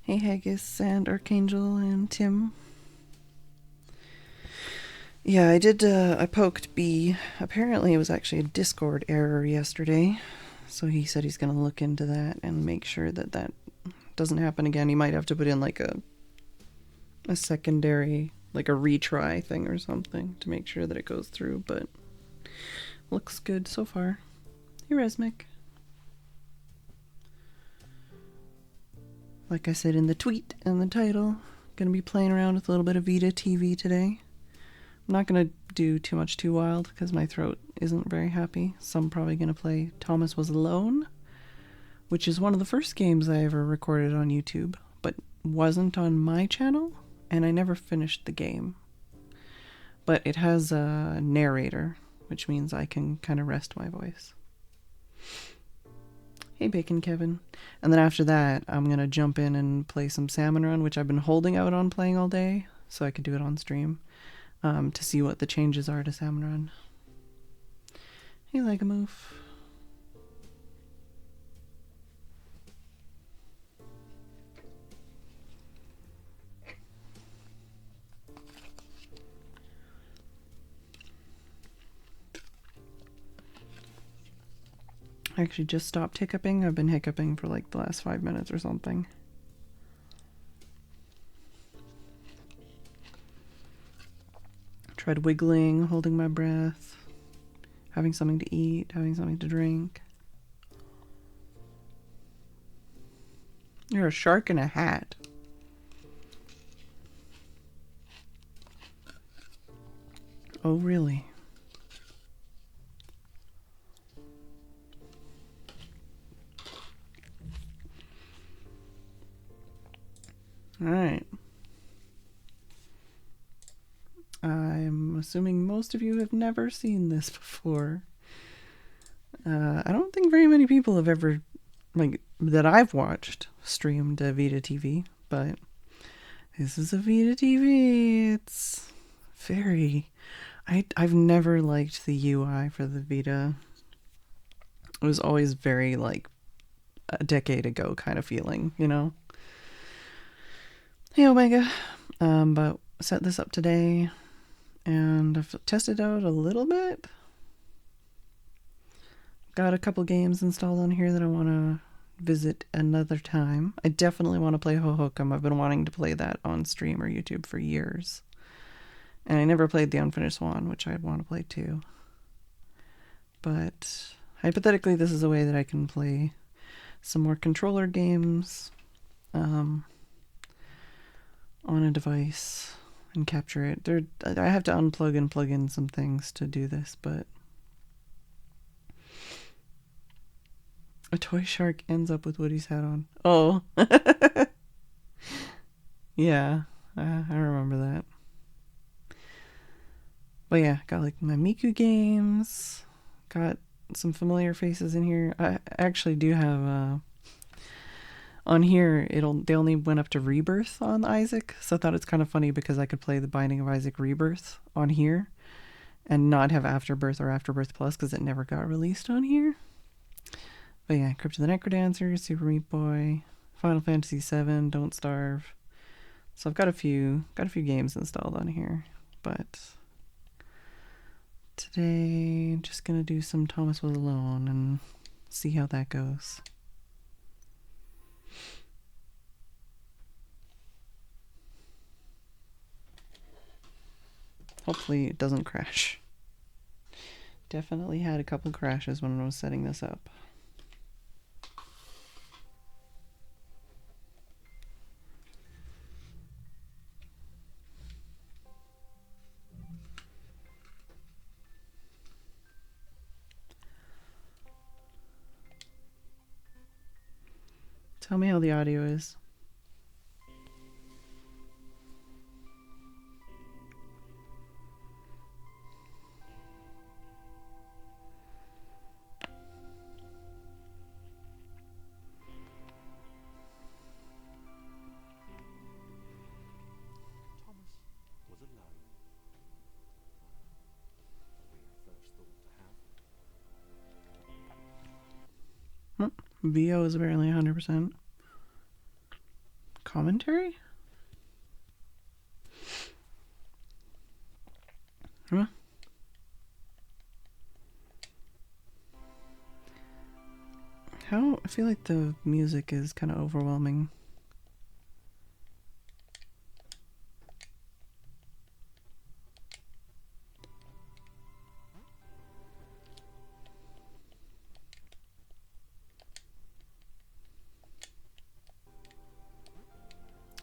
Hey Haggis and Archangel and Tim. Yeah, I poked B. Apparently it was actually a Discord error yesterday. So he said he's going to look into that and make sure that that doesn't happen again. He might have to put in like a secondary, like a retry thing or something to make sure that it goes through, but looks good so far. Hey Resmic. Like I said in the tweet and the title, gonna be playing around with a little bit of Vita TV today. I'm not gonna do too much too wild because my throat isn't very happy. So I'm probably gonna play Thomas Was Alone, which is one of the first games I ever recorded on YouTube, but wasn't on my channel, and I never finished the game. But it has a narrator, which means I can kind of rest my voice. Hey Bacon Kevin. And then after that, I'm gonna jump in and play some Salmon Run, which I've been holding out on playing all day, so I could do it on stream, to see what the changes are to Salmon Run. Hey Legamoof. I actually just stopped hiccuping. I've been hiccuping for like the last 5 minutes or something. Tried wiggling, holding my breath, having something to eat, having something to drink. You're a shark in a hat. Oh, really? Alright. I'm assuming most of you have never seen this before. I don't think very many people have ever, like, that I've watched, streamed Vita TV, but this is a Vita TV. It's very... I've never liked the UI for the Vita. It was always very, like, a decade ago kind of feeling, you know? Hey Omega. But set this up today, and I've tested out a little bit. Got a couple games installed on here that I want to visit another time. I definitely want to play Hohokum. I've been wanting to play that on stream or YouTube for years. And I never played the Unfinished Swan, which I'd want to play too. But hypothetically, this is a way that I can play some more controller games on a device and capture it. I have to unplug and plug in some things to do this, but a toy shark ends up with Woody's hat on. Oh. Yeah, I remember that. But yeah, got like my Miku games. Got some familiar faces in here. I actually do have on here they only went up to Rebirth on Isaac, so I thought it's kind of funny because I could play the Binding of Isaac Rebirth on here and not have Afterbirth or Afterbirth Plus because it never got released on here. But yeah, Crypt of the Necrodancer, Super Meat Boy, Final Fantasy VII, Don't Starve. So I've got a few games installed on here, but today I'm just gonna do some Thomas Was Alone and see how that goes. Hopefully it doesn't crash. Definitely had a couple crashes when I was setting this up. Tell me how the audio is. VO is apparently 100%. commentary? Huh? How? I feel like the music is kind of overwhelming.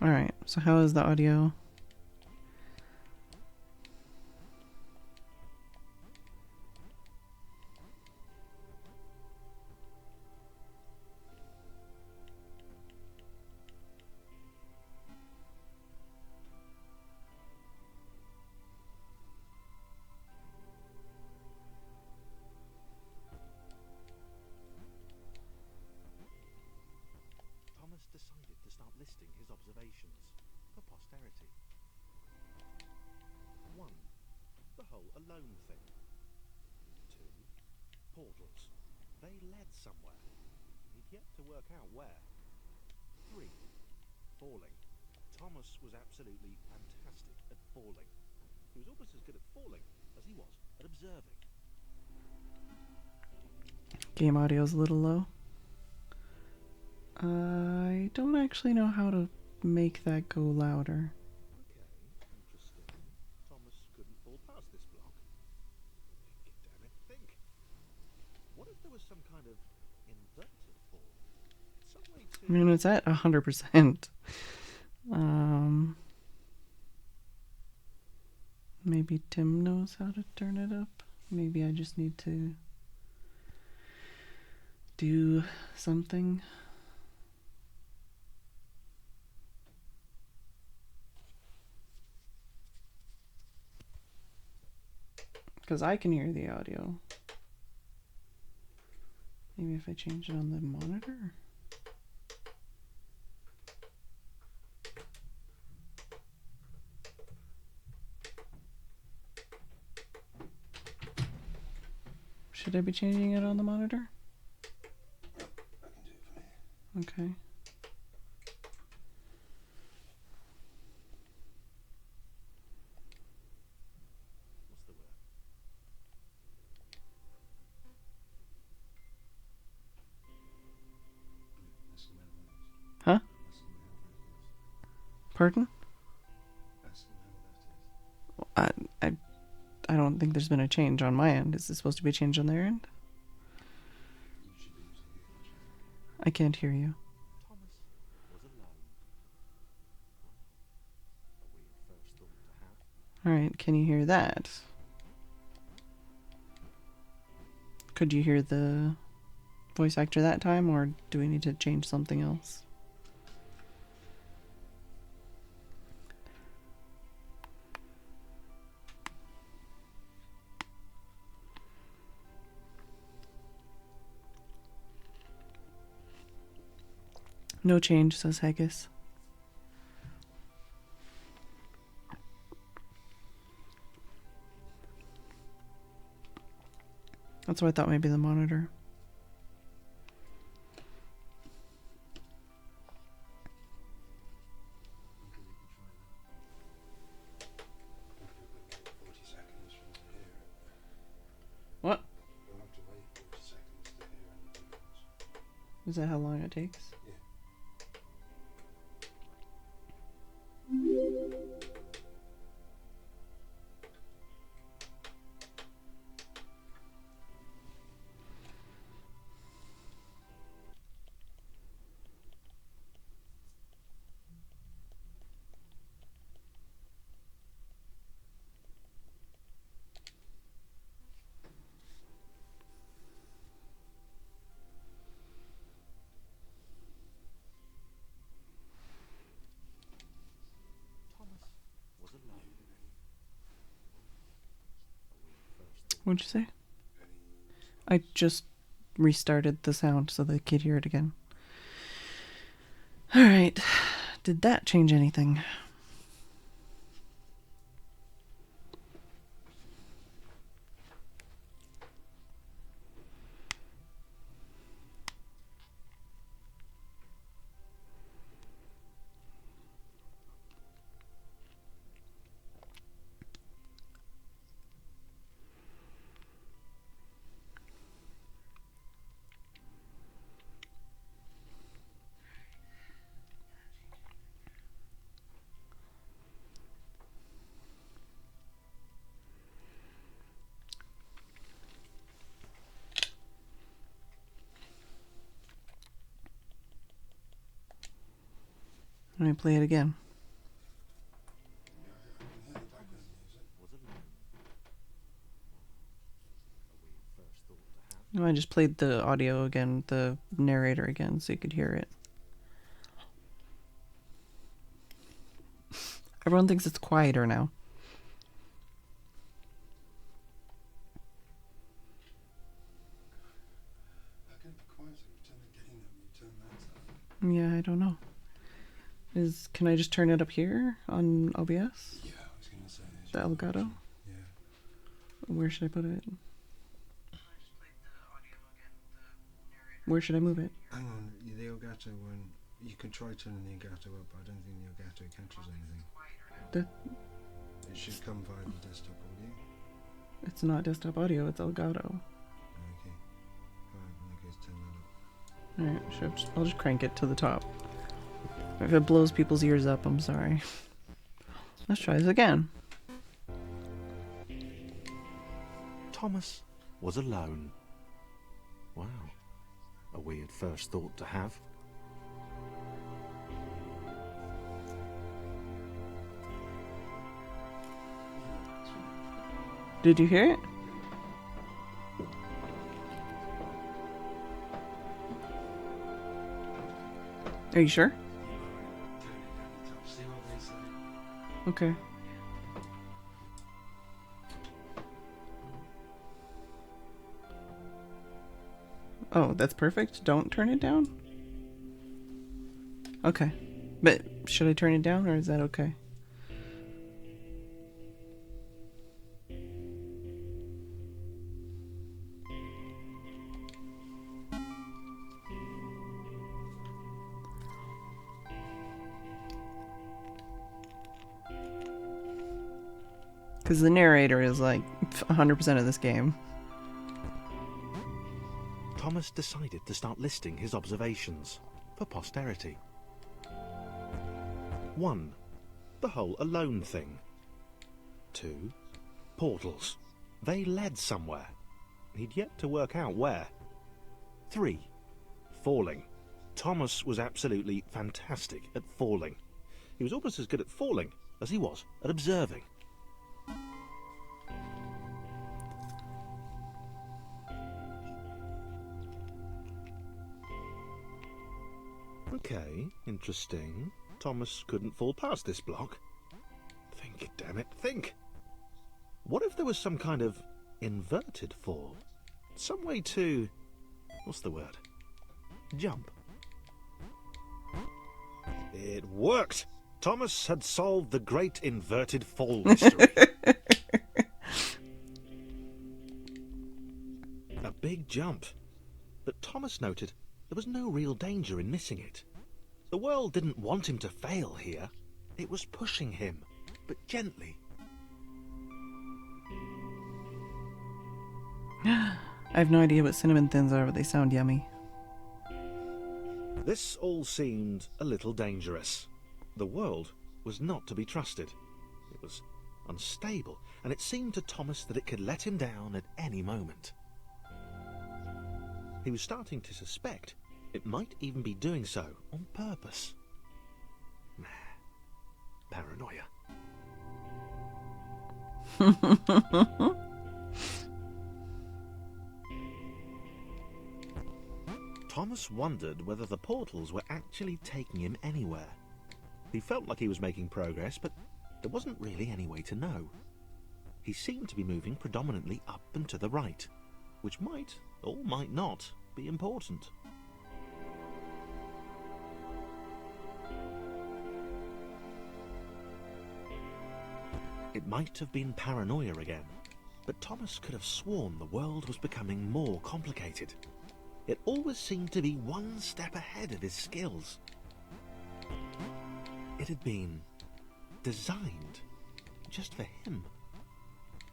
Alright, so how is the audio? Thomas decided to start listing his observations for posterity. 1. The whole alone thing. 2. Portals. They led somewhere. He'd yet to work out where. 3. Falling. Thomas was absolutely fantastic at falling. He was almost as good at falling as he was at observing. Game audio's a little low. I don't actually know how to make that go louder. Okay, interesting. Thomas couldn't fall past this block. Damn it, think. What if there was some kind of inverted fall? Some way to... I mean, it's at 100%. Maybe Tim knows how to turn it up. Maybe I just need to do something. Because I can hear the audio. Maybe if I change it on the monitor? Should I be changing it on the monitor? I can do it from here. Okay. What's the word? That's the way it is. Huh? That's the way it is. Pardon? That's the way it is. I don't think there's been a change on my end. Is it supposed to be a change on their end? You should be able to hear the change. I can't hear you. Thomas was alone. A weird first thought to have. Alright, can you hear that? Could you hear the voice actor that time, or do we need to change something else? No change, says Haggis. That's what I thought, maybe the monitor. Okay, we can try that. We'll have to wait 40 seconds for them to hear it. What? We'll have to wait 40 seconds to hear any difference. Is that how long it takes? Yeah. Thomas was alone. A weird first thought. What'd you say? Any... I just restarted the sound so they could hear it again. Alright. Did that change anything? Let me play it again. I can hear the background music. Was alone. A weird first thought to have. No, I just played the audio again, the narrator again, so you could hear it. Everyone thinks it's quieter now. How can it be quiet if you turn the gain up and you turn that up? Yeah, I don't know. Can I just turn it up here on OBS? Yeah, I was going to say. The Elgato? Yeah. Where should I put it? Where should I move it? Hang on, the Elgato one, you can try turning the Elgato up, but I don't think the Elgato catches anything. It should come via the desktop audio. It's not desktop audio, it's Elgato. Okay. Alright, in that case, turn that up. Alright, I'll just crank it to the top. If it blows people's ears up, I'm sorry. Let's try this again. Thomas was alone. Wow. A weird first thought to have. Did you hear it? Are you sure? See what they say. Okay. Oh, that's perfect. Don't turn it down? Okay. But should I turn it down or is that okay? Because the narrator is like 100% of this game. Thomas decided to start listing his observations for posterity. 1. The whole alone thing. 2. Portals. They led somewhere. He'd yet to work out where. 3. Falling. Thomas was absolutely fantastic at falling. He was almost as good at falling as he was at observing. Okay, interesting. Thomas couldn't fall past this block. Think, damn it, think! What if there was some kind of inverted fall? Some way to... what's the word? Jump. It worked! Thomas had solved the great inverted fall mystery. A big jump. But Thomas noted there was no real danger in missing it. The world didn't want him to fail here. It was pushing him, but gently. I have no idea what cinnamon thins are, but they sound yummy. This all seemed a little dangerous. The world was not to be trusted. It was unstable, and it seemed to Thomas that it could let him down at any moment. He was starting to suspect it might even be doing so on purpose. Paranoia. Thomas wondered whether the portals were actually taking him anywhere. He felt like he was making progress, but there wasn't really any way to know. He seemed to be moving predominantly up and to the right, which might, or might not, be important. It might have been paranoia again, but Thomas could have sworn the world was becoming more complicated. It always seemed to be one step ahead of his skills. It had been designed just for him.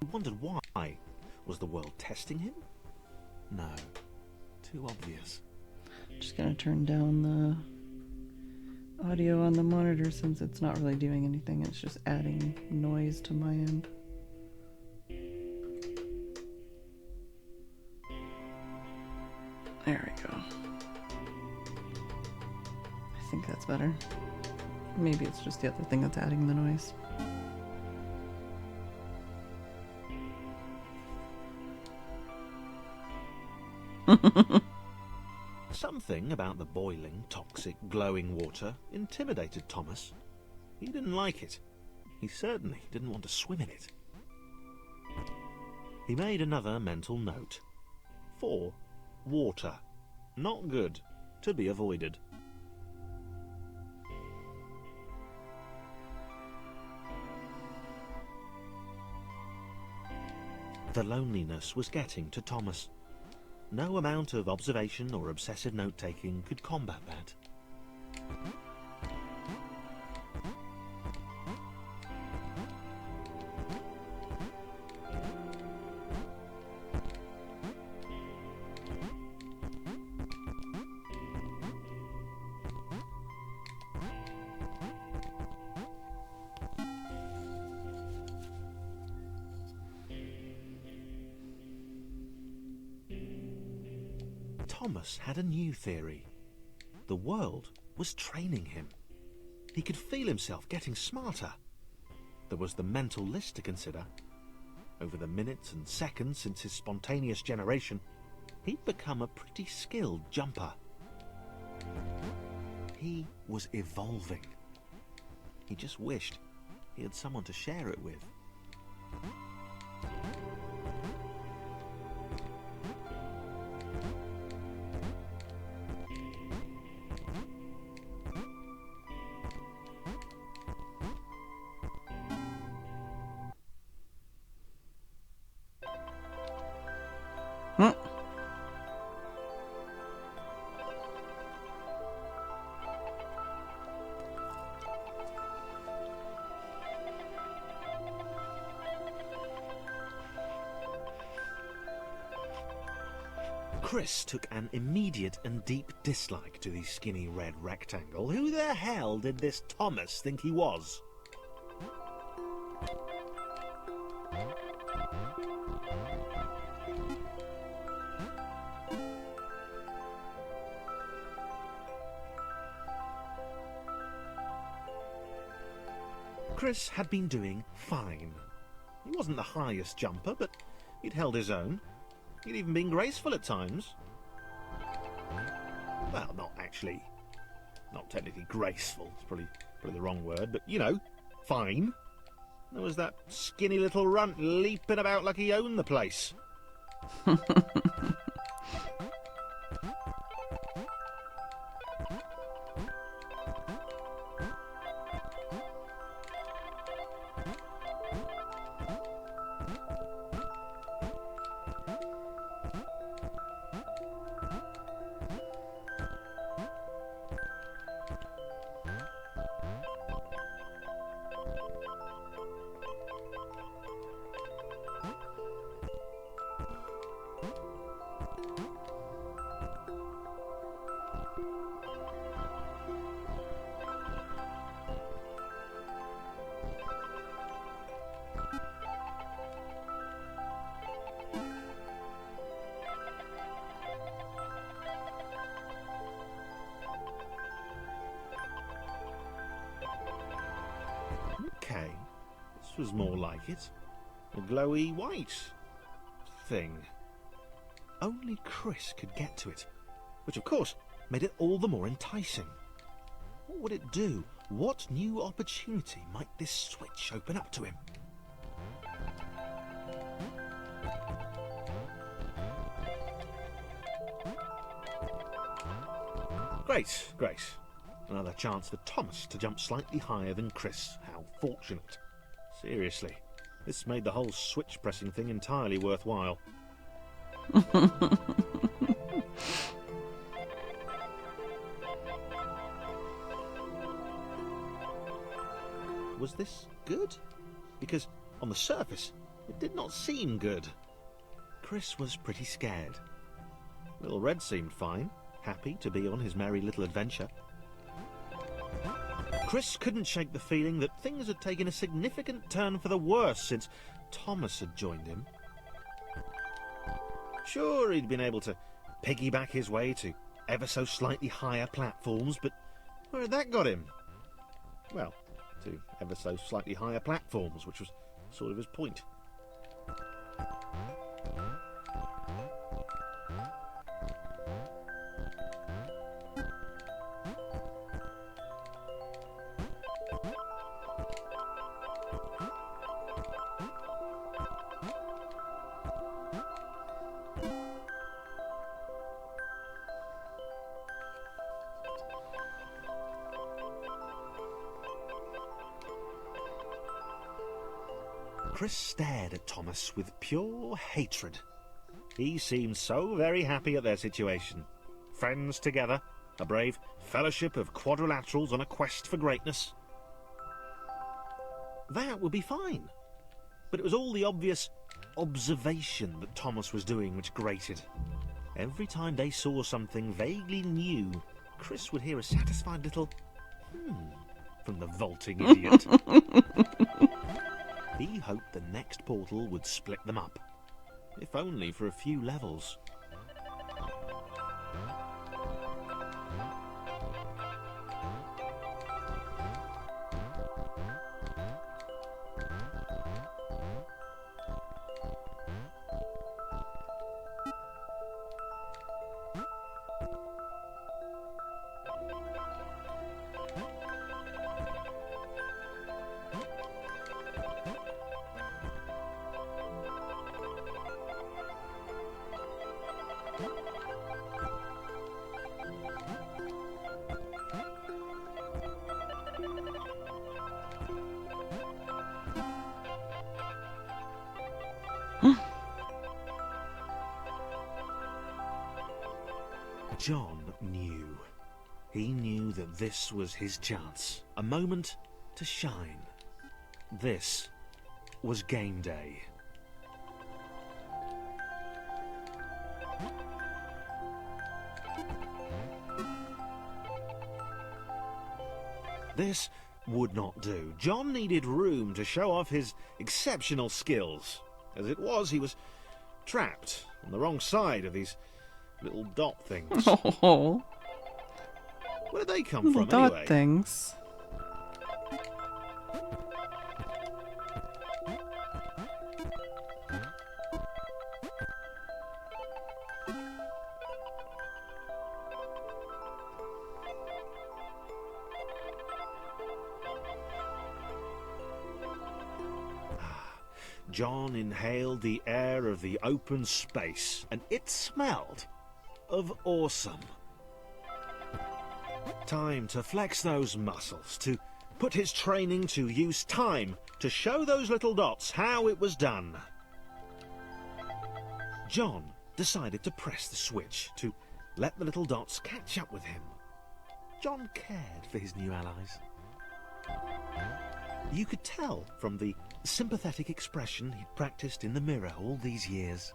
He wondered why. Was the world testing him? No, too obvious. Just gonna turn down the audio on the monitor since it's not really doing anything. It's just adding noise to my end. There we go. I think that's better. Maybe it's just the other thing that's adding the noise. Something about the boiling, toxic, glowing water intimidated Thomas. He didn't like it. He certainly didn't want to swim in it. He made another mental note. 4. Water. Not good. To be avoided. The loneliness was getting to Thomas. No amount of observation or obsessive note-taking could combat that. Thomas had a new theory. The world was training him. He could feel himself getting smarter. There was the mental list to consider. Over the minutes and seconds since his spontaneous generation, he'd become a pretty skilled jumper. He was evolving. He just wished he had someone to share it with. Hmm. Chris took an immediate and deep dislike to the skinny red rectangle. Who the hell did this Thomas think he was? Chris had been doing fine. He wasn't the highest jumper, but he'd held his own. He'd even been graceful at times. Well, not actually. Not technically graceful. It's probably the wrong word, but, you know, fine. There was that skinny little runt leaping about like he owned the place. Okay, this was more like it. A glowy white thing. Only Chris could get to it, which of course made it all the more enticing. What would it do? What new opportunity might this switch open up to him? Great, great. Another chance for Thomas to jump slightly higher than Chris. How fortunate. Seriously, this made the whole switch pressing thing entirely worthwhile. Was this good? Because on the surface, it did not seem good. Chris was pretty scared. Little Red seemed fine, happy to be on his merry little adventure. Chris couldn't shake the feeling that things had taken a significant turn for the worse since Thomas had joined him. Sure, he'd been able to piggyback his way to ever so slightly higher platforms, but where had that got him? Well, to ever so slightly higher platforms, which was sort of his point. Chris stared at Thomas with pure hatred. He seemed so very happy at their situation. Friends together, a brave fellowship of quadrilaterals on a quest for greatness. That would be fine. But it was all the obvious observation that Thomas was doing which grated. Every time they saw something vaguely new, Chris would hear a satisfied little from the vaulting idiot. He hoped the next portal would split them up, if only for a few levels. John knew. He knew that this was his chance. A moment to shine. This was game day. This would not do. John needed room to show off his exceptional skills. As it was, he was trapped on the wrong side of these little dot things. Oh, Where did they come little from, dot anyway? things. John inhaled the air of the open space, and it smelled of awesome. Time to flex those muscles, to put his training to use, time to show those little dots how it was done. John decided to press the switch, to let the little dots catch up with him. John cared for his new allies. You could tell from the sympathetic expression he'd practiced in the mirror all these years.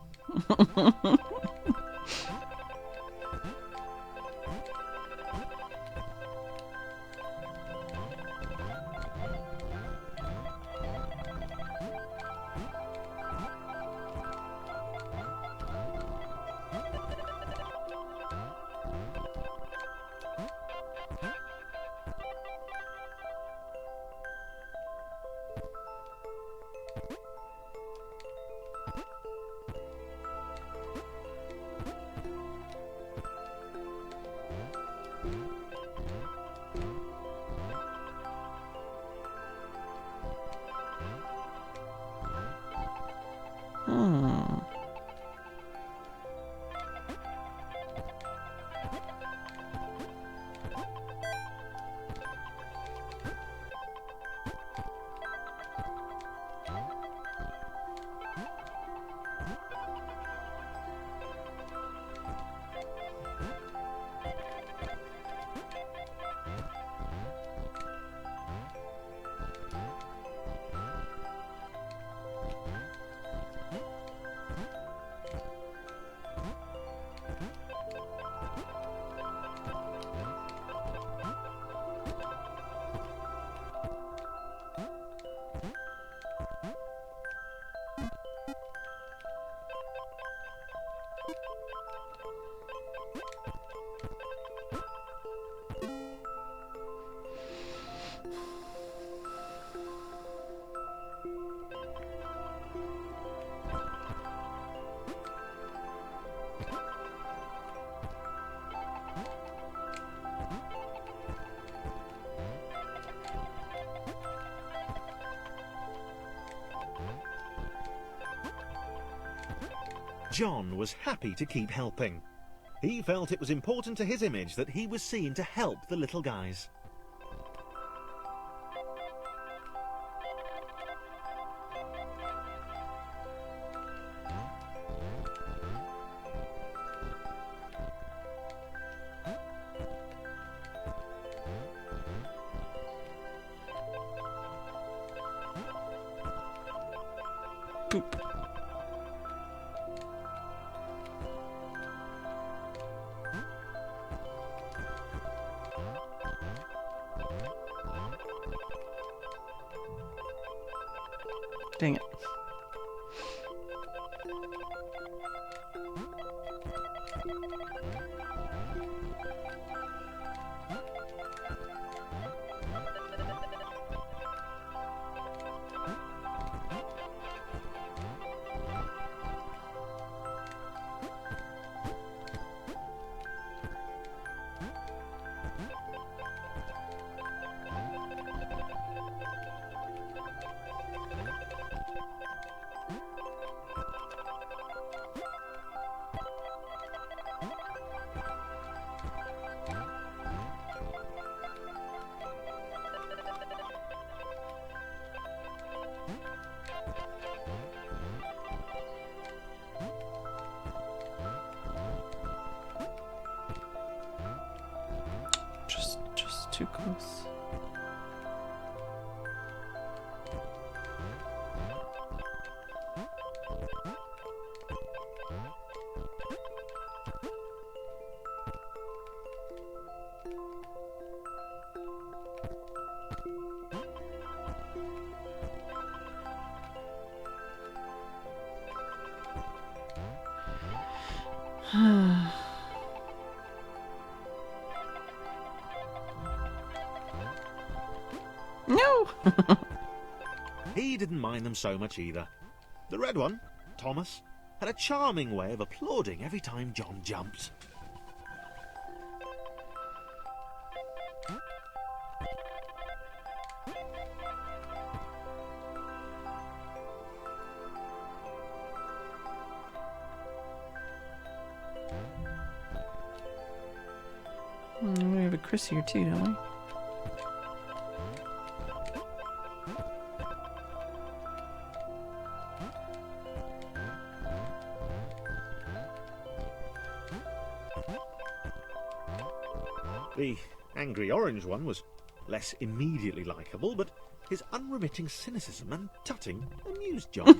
John was happy to keep helping. He felt it was important to his image that he was seen to help the little guys. Boop. Dang it. Just too close. No! He didn't mind them so much either. The red one, Thomas, had a charming way of applauding every time John jumped. We have a Chris here too, don't we? The angry orange one was less immediately likeable, but his unremitting cynicism and tutting amused John.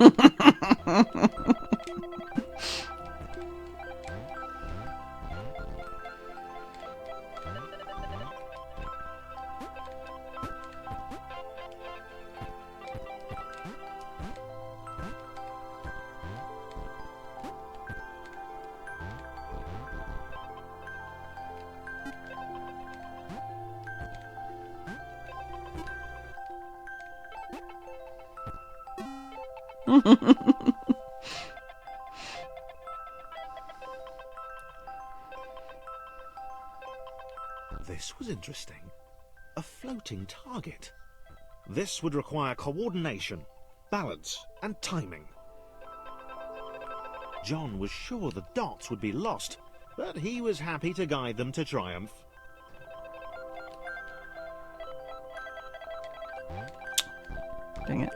This was interesting. A floating target. This would require coordination, balance, and timing. John was sure the dots would be lost, but he was happy to guide them to triumph. Dang it.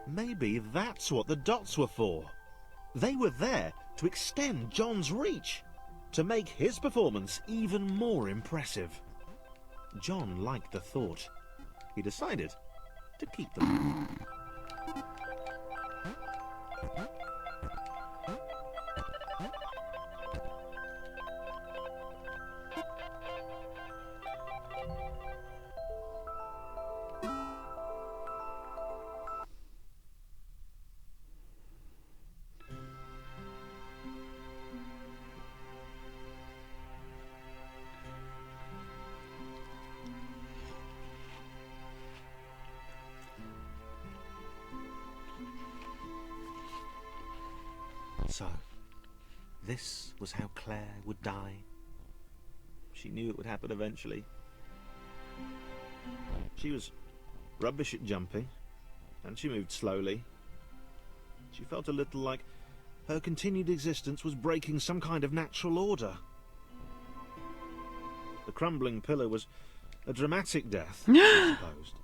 Maybe that's what the dots were for. They were there to extend John's reach, to make his performance even more impressive. John liked the thought. He decided to keep them. So, this was how Claire would die. She knew it would happen eventually. She was rubbish at jumping, and she moved slowly. She felt a little like her continued existence was breaking some kind of natural order. The crumbling pillar was a dramatic death, she supposed.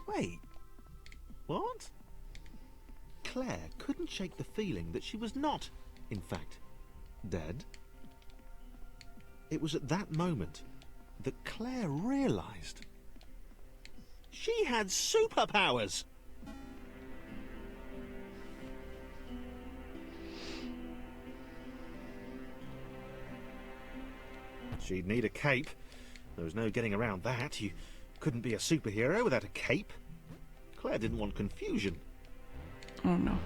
Wait, what? Claire couldn't shake the feeling that she was not, in fact, dead. It was at that moment that Claire realised she had superpowers. She'd need a cape. There was no getting around that. You couldn't be a superhero without a cape. Claire didn't want confusion. Oh no.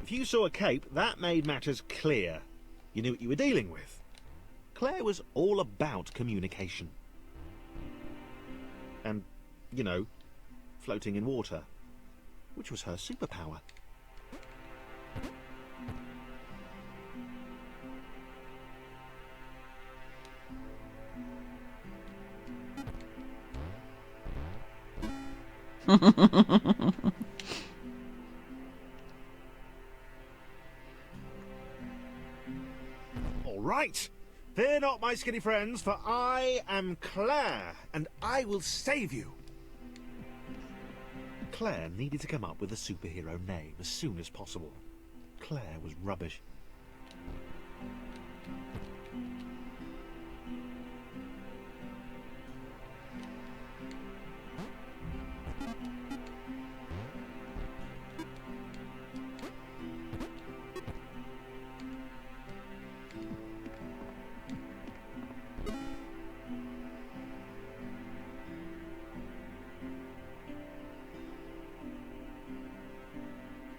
If you saw a cape, that made matters clear. You knew what you were dealing with. Claire was all about communication. And, you know, floating in water, which was her superpower. All right. Fear not, my skinny friends, for I am Claire, and I will save you. Claire needed to come up with a superhero name as soon as possible. Claire was rubbish.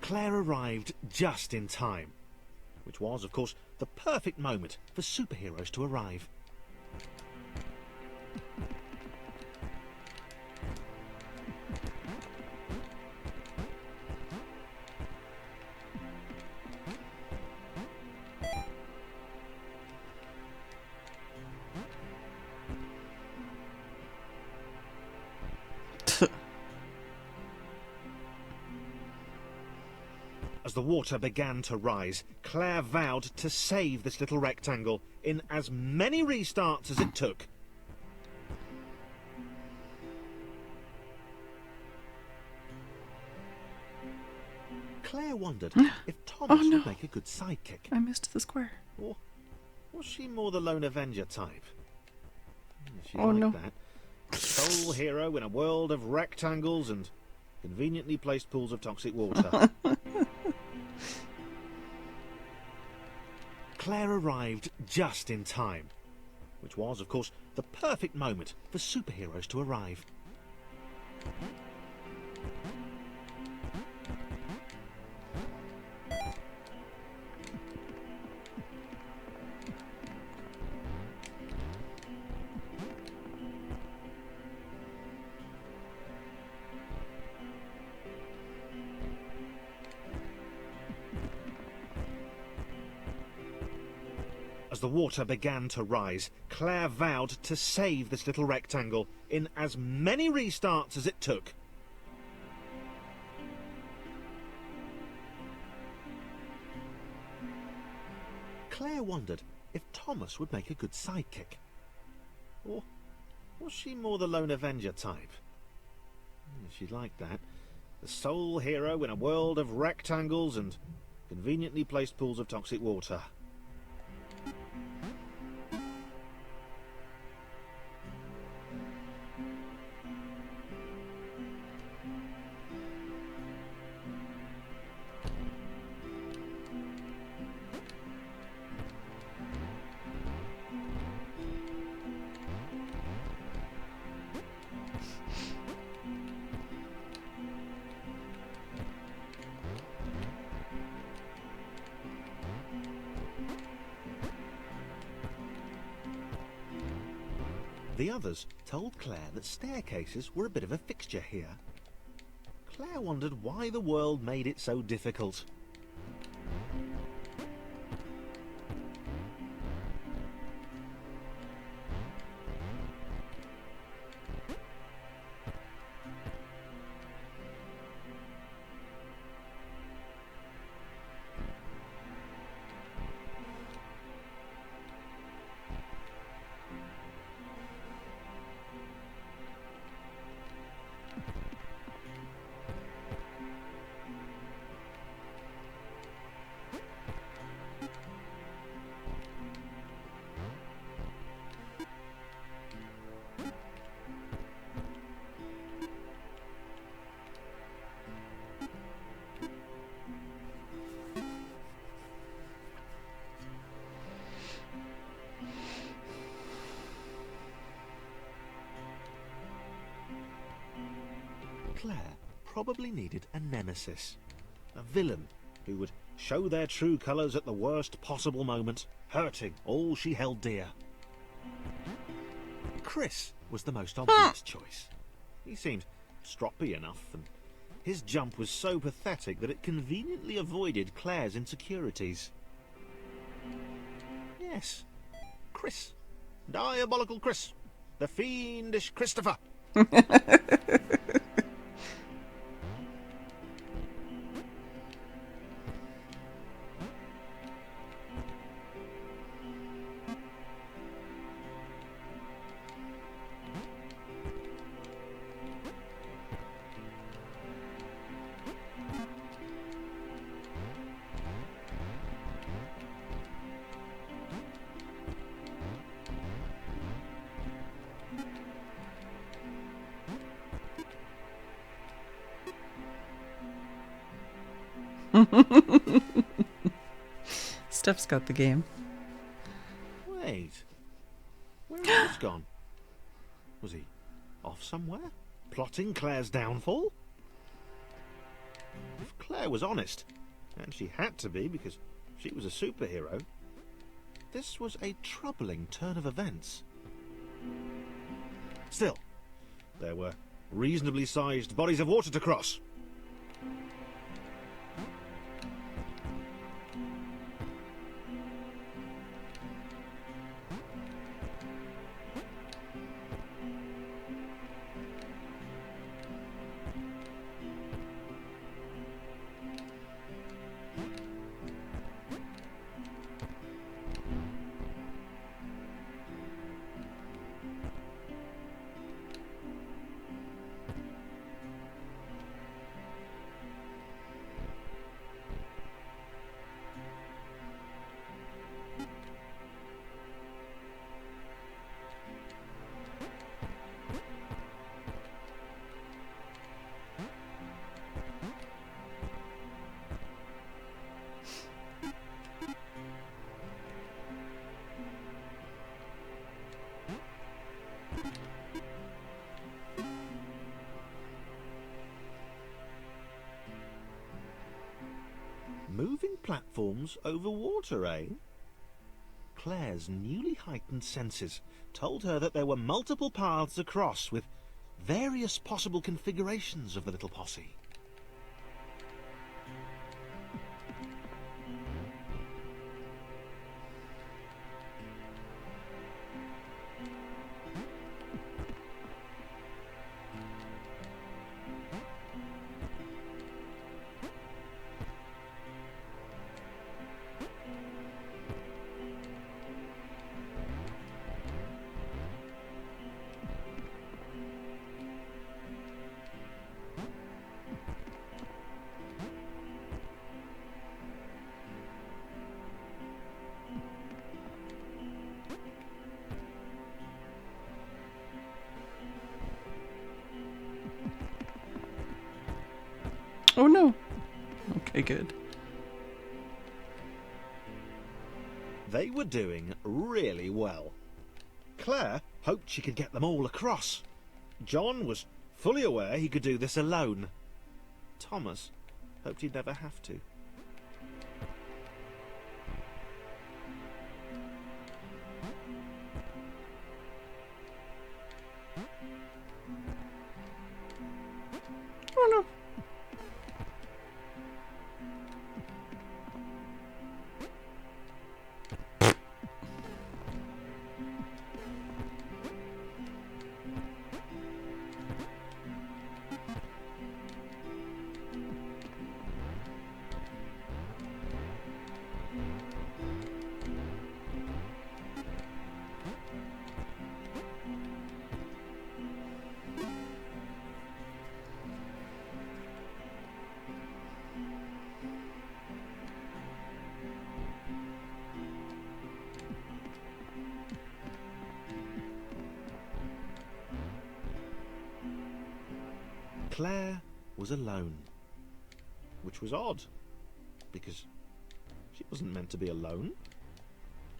Claire arrived just in time, which was, of course, the perfect moment for superheroes to arrive. As the water began to rise, Claire vowed to save this little rectangle in as many restarts as it took. Claire wondered if Thomas would make a good sidekick. I missed the square. Or was she more the lone Avenger type? She Oh, liked no. that. A sole hero in a world of rectangles and conveniently placed pools of toxic water. Claire arrived just in time, which was, of course, the perfect moment for superheroes to arrive. As the water began to rise, Claire vowed to save this little rectangle in as many restarts as it took. Claire wondered if Thomas would make a good sidekick. Or was she more the lone Avenger type? She liked that. The sole hero in a world of rectangles and conveniently placed pools of toxic water. The others told Claire that staircases were a bit of a fixture here. Claire wondered why the world made it so difficult. Claire probably needed a nemesis, a villain who would show their true colours at the worst possible moment, hurting all she held dear. Chris was the most obvious choice. He seemed stroppy enough, and his jump was so pathetic that it conveniently avoided Claire's insecurities. Yes, Chris. Diabolical Chris. The fiendish Christopher. Steph's got the game. Wait. Where has Chris gone? Was he off somewhere? Plotting Claire's downfall? If Claire was honest, and she had to be because she was a superhero, this was a troubling turn of events. Still, there were reasonably sized bodies of water to cross. Moving platforms over water, eh? Claire's newly heightened senses told her that there were multiple paths across with various possible configurations of the little posse. Oh no. Okay, good. They were doing really well. Claire hoped she could get them all across. John was fully aware he could do this alone. Thomas hoped he'd never have to. Oh no. Claire was alone, which was odd, because she wasn't meant to be alone.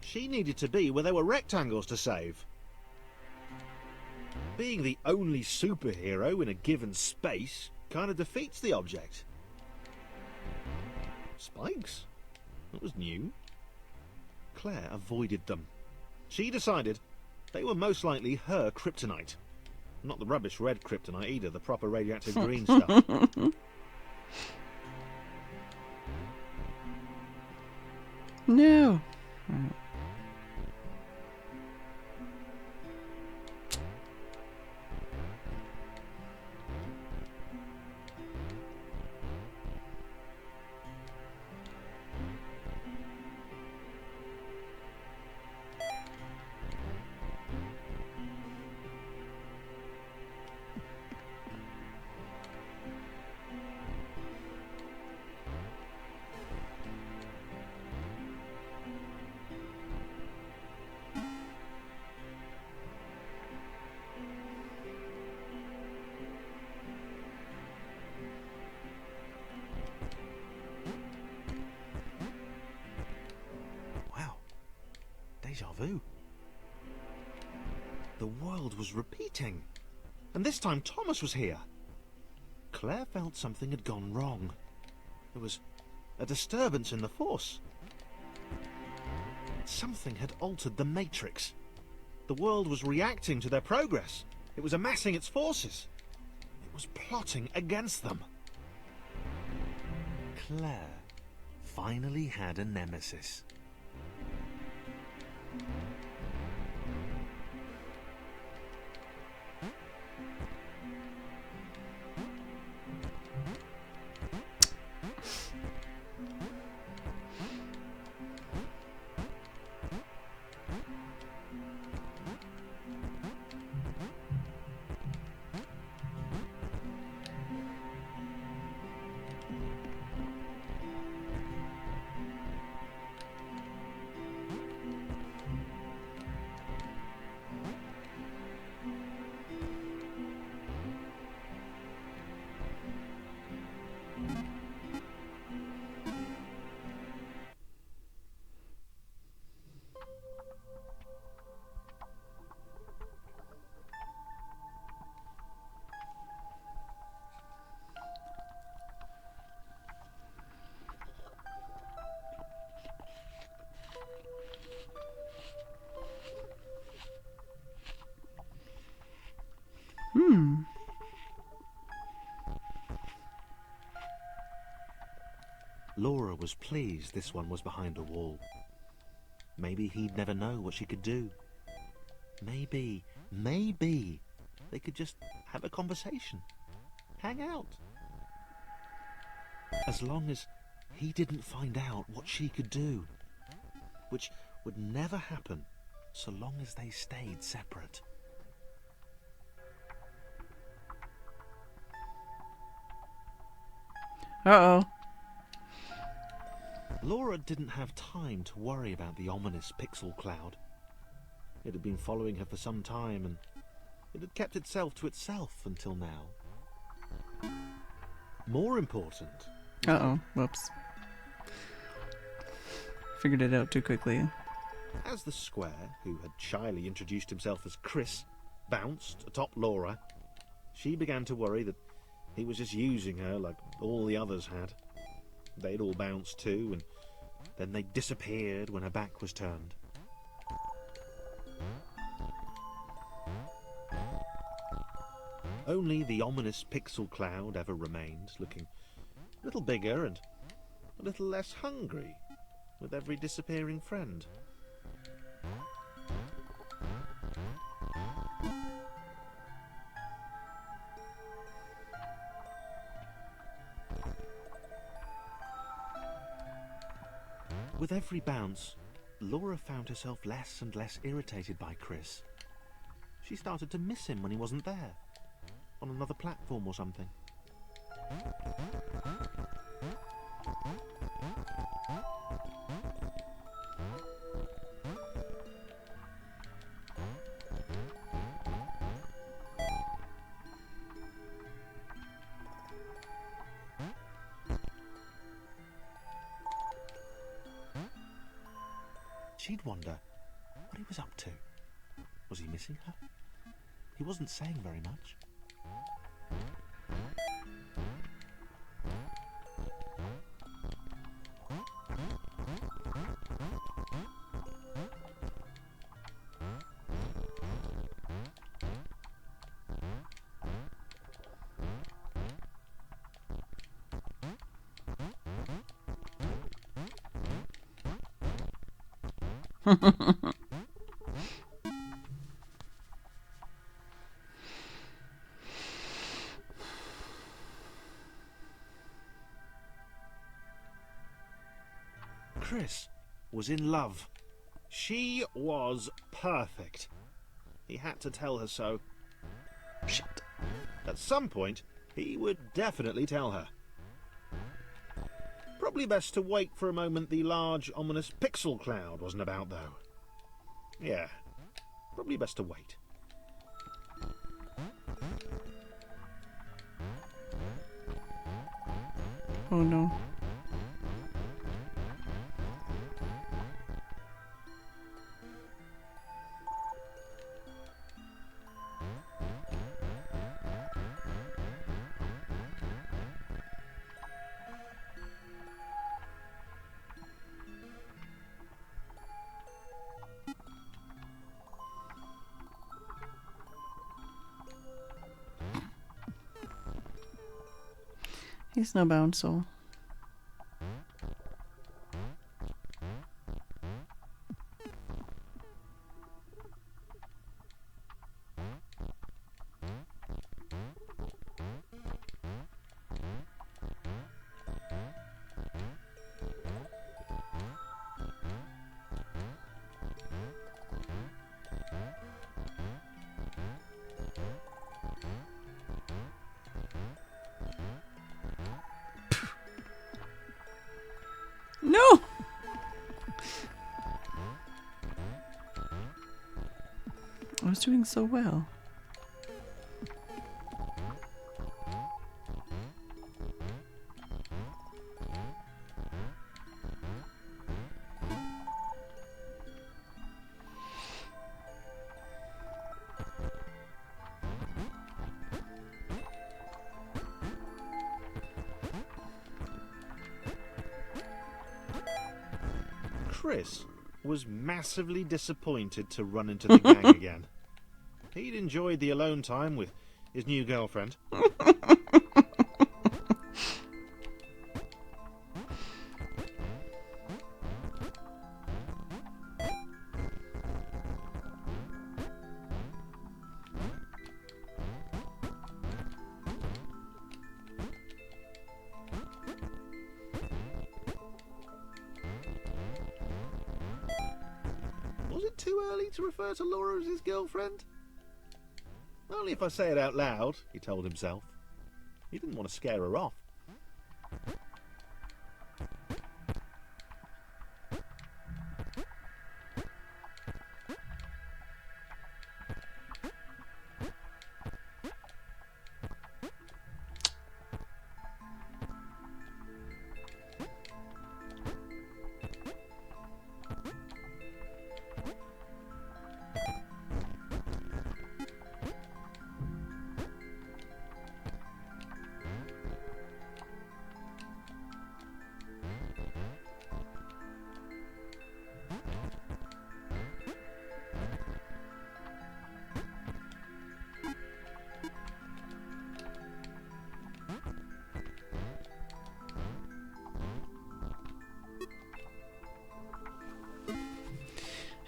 She needed to be where there were rectangles to save. Being the only superhero in a given space kind of defeats the object. Spikes? That was new. Claire avoided them. She decided they were most likely her kryptonite. Not the rubbish red kryptonite either, the proper radioactive green stuff. No. Wow. Deja vu. The world was repeating. And this time Thomas was here. Claire felt something had gone wrong. There was a disturbance in the force. Something had altered the matrix. The world was reacting to their progress. It was amassing its forces. It was plotting against them. Claire finally had a nemesis. Laura was pleased this one was behind a wall. Maybe he'd never know what she could do. Maybe they could just have a conversation. Hang out. As long as he didn't find out what she could do. Which would never happen so long as they stayed separate. Uh-oh. Laura didn't have time to worry about the ominous pixel cloud. It had been following her for some time, and it had kept itself to itself until now. More important... Uh-oh. Whoops. Figured it out too quickly. As the square, who had shyly introduced himself as Chris, bounced atop Laura, she began to worry that he was just using her like all the others had. They'd all bounced too, and then they disappeared when her back was turned. Only the ominous pixel cloud ever remained, looking a little bigger and a little less hungry with every disappearing friend. With every bounce, Laura found herself less and less irritated by Chris. She started to miss him when he wasn't there, on another platform or something. She'd wonder what he was up to. Was he missing her? He wasn't saying very much. Chris was in love. She was perfect. He had to tell her so. Shit. At some point, he would definitely tell her. Probably best to wait for a moment the large, ominous pixel cloud wasn't about, though. Yeah, probably best to wait. Oh no. He's no bound soul. No! I was doing so well. Chris was massively disappointed to run into the gang again. He'd enjoyed the alone time with his new girlfriend. Was it too early to refer to Laura as his girlfriend? Only if I say it out loud, he told himself. He didn't want to scare her off.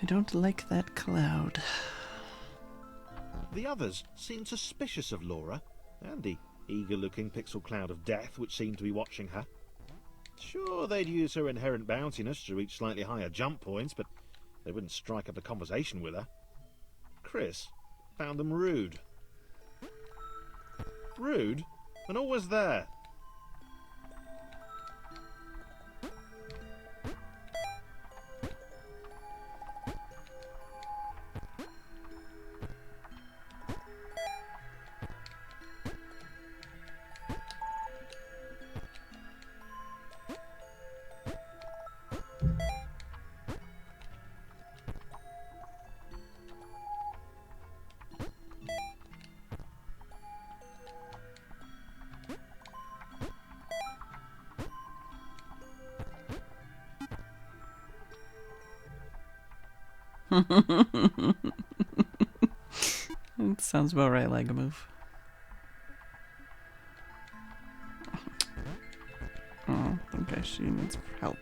I don't like that cloud. The others seemed suspicious of Laura, and the eager-looking pixel cloud of death which seemed to be watching her. Sure, they'd use her inherent bounciness to reach slightly higher jump points, but they wouldn't strike up a conversation with her. Chris found them rude. Rude, and always there. It sounds about right like a move. Oh, I think she needs help.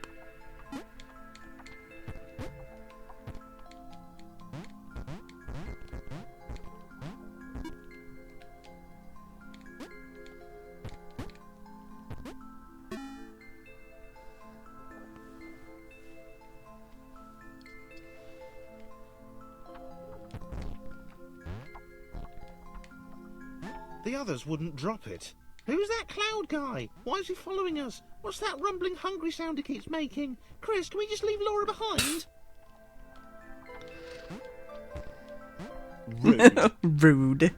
The others wouldn't drop it. Who's that cloud guy? Why is he following us? What's that rumbling hungry sound he keeps making? Chris, can we just leave Laura behind? Rude.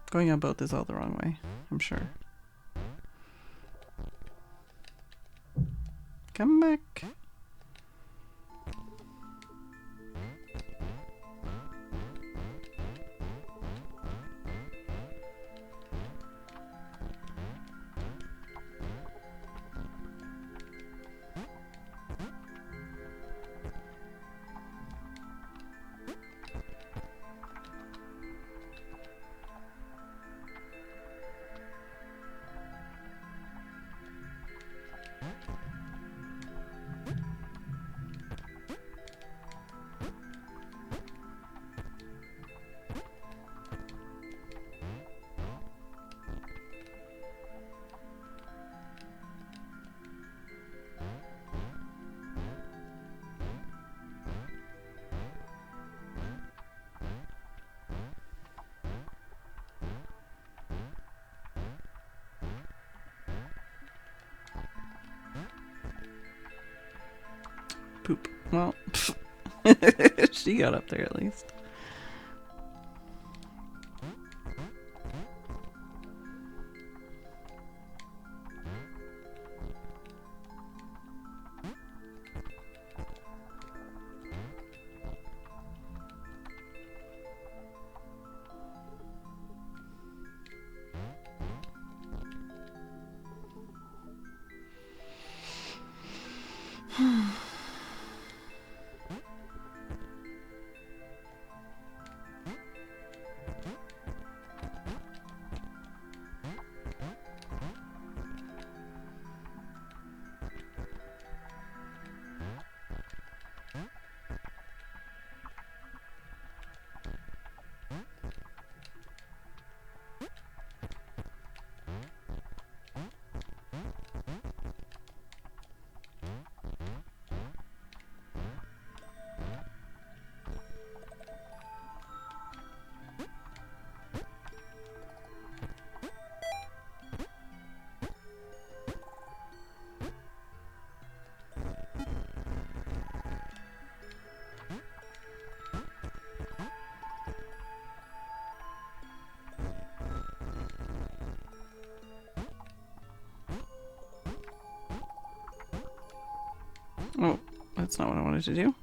Going on both is all the wrong way, I'm sure. Come back. Poop. Well, she got up there at least. Oh, that's not what I wanted to do.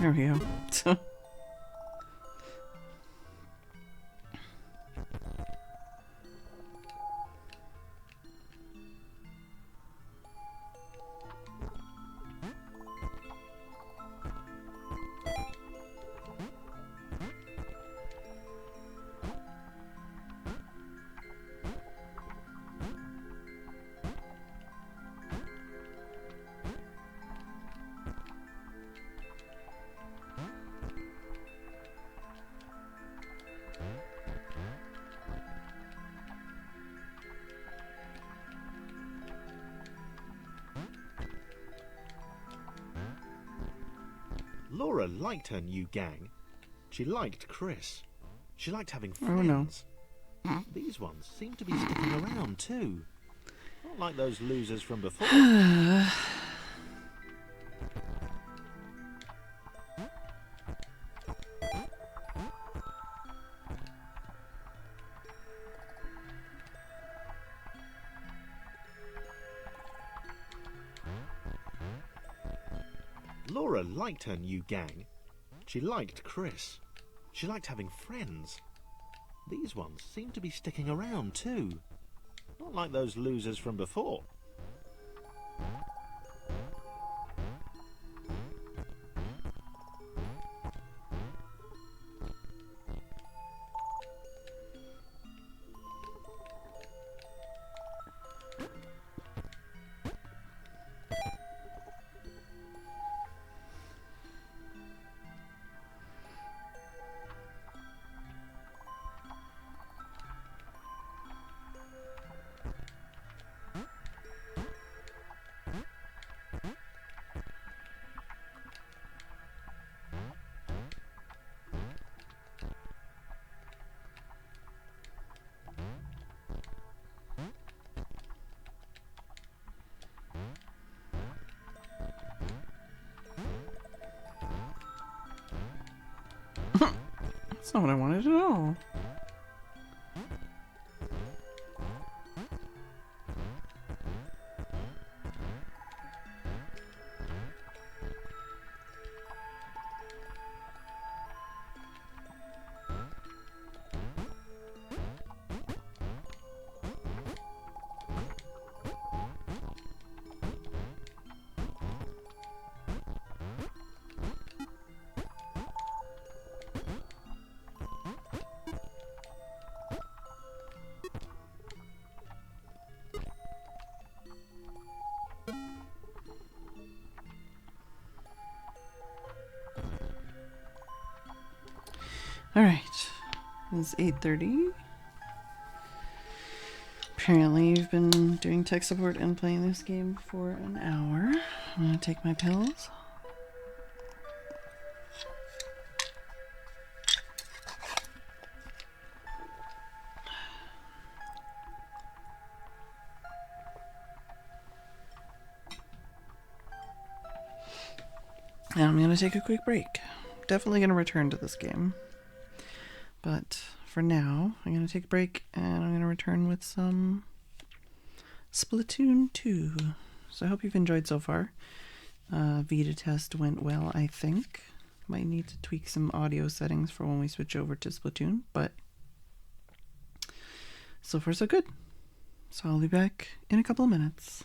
There we go. So. Laura liked her new gang. She liked Chris. She liked having Oh, no. friends. These ones seem to be sticking around too. Not like those losers from before. Laura liked her new gang. She liked Chris. She liked having friends. These ones seem to be sticking around too. Not like those losers from before. That's not what I wanted at all. Alright, it's 8:30. Apparently you've been doing tech support and playing this game for an hour. I'm gonna take my pills. And I'm gonna take a quick break. Definitely gonna return to this game. But for now, I'm going to take a break and I'm going to return with some Splatoon 2. So I hope you've enjoyed so far. Vita test went well, I think. Might need to tweak some audio settings for when we switch over to Splatoon, but so far so good. So I'll be back in a couple of minutes.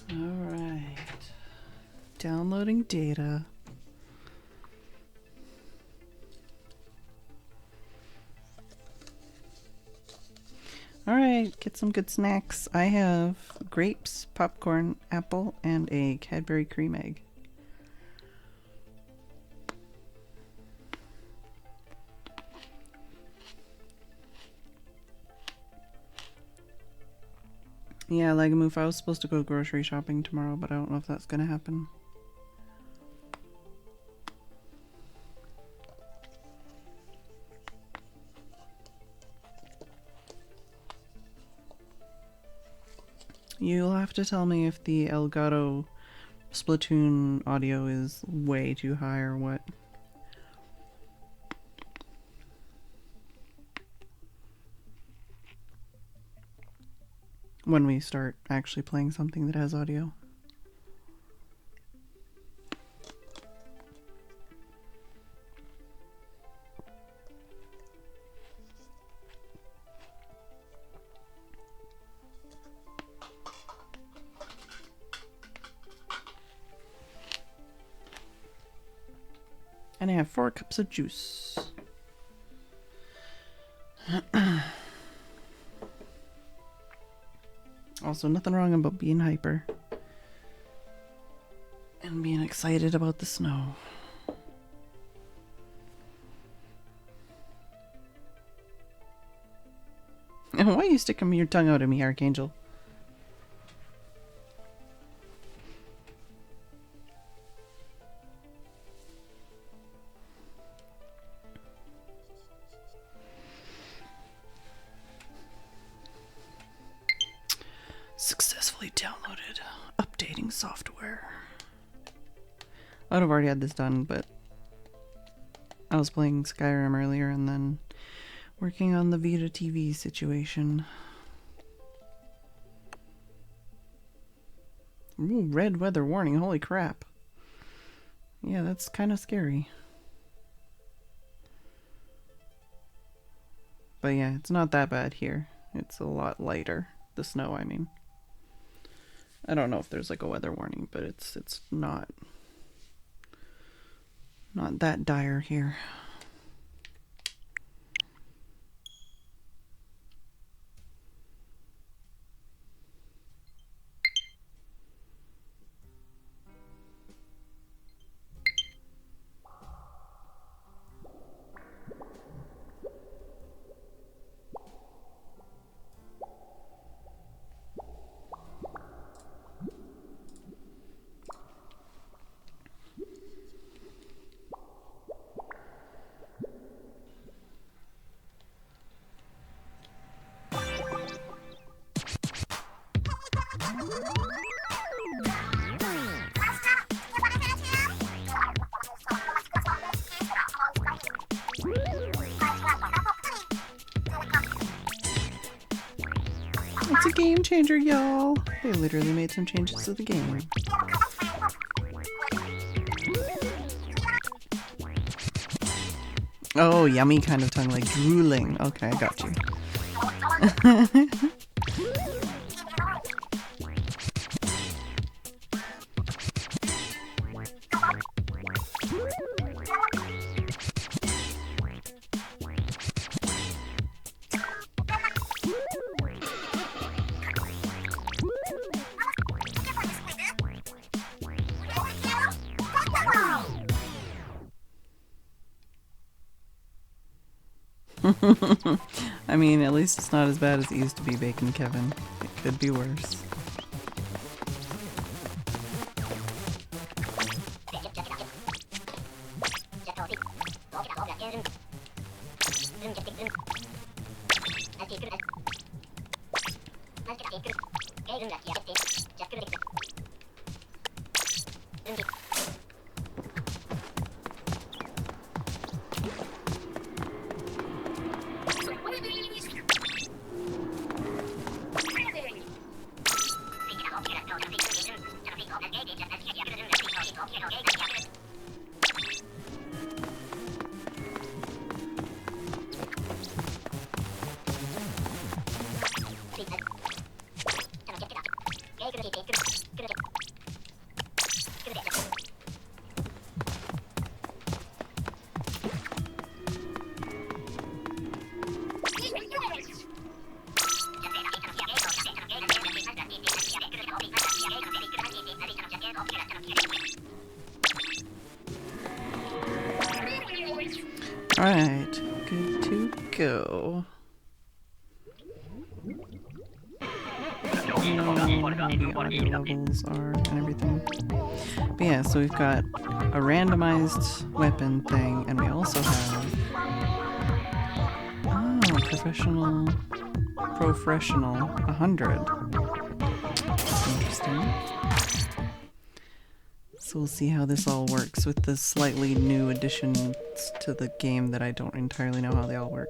All right. Downloading data. All right, get some good snacks. I have grapes, popcorn, apple, and a Cadbury cream egg. Yeah, Lagamoof, I was supposed to go grocery shopping tomorrow, but I don't know if that's going to happen. You'll have to tell me if the Elgato Splatoon audio is way too high or what. When we start actually playing something that has audio. And I have 4 cups of juice. Also, nothing wrong about being hyper. And being excited about the snow. And why are you sticking your tongue out at me, Archangel? Successfully downloaded. Updating software. I would have already had this done, but I was playing Skyrim earlier and then working on the Vita TV situation. Ooh, red weather warning. Holy crap. Yeah, that's kind of scary. But yeah, it's not that bad here. It's a lot lighter. The snow, I mean. I don't know if there's like a weather warning, but it's not that dire here. It's a game changer, y'all. They literally made some changes to the game. Oh, yummy kind of tongue, like drooling. Okay, I got you. I mean, at least it's not as bad as it used to be, Bacon Kevin. It could be worse. Alright, good to go. I know how the audio levels are and everything. But yeah, so we've got a randomized weapon thing, and we also have professional 100. Interesting. So we'll see how this all works with the slightly new additions to the game that I don't entirely know how they all work.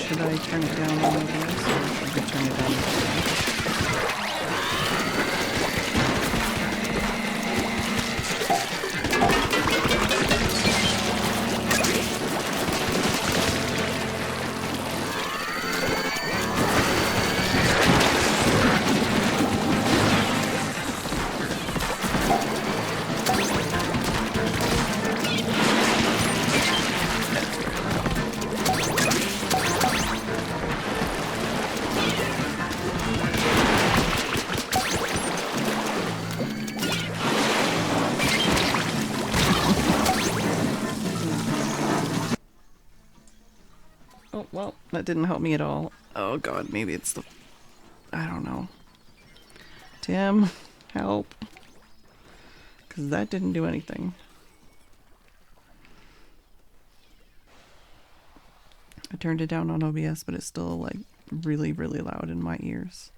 Should I turn it down on OBS, or should I turn it down? Oh, well, that didn't help me at all. Oh god, maybe it's the... I don't know. Tim, help. Because that didn't do anything. I turned it down on OBS, but it's still, like, really, really loud in my ears.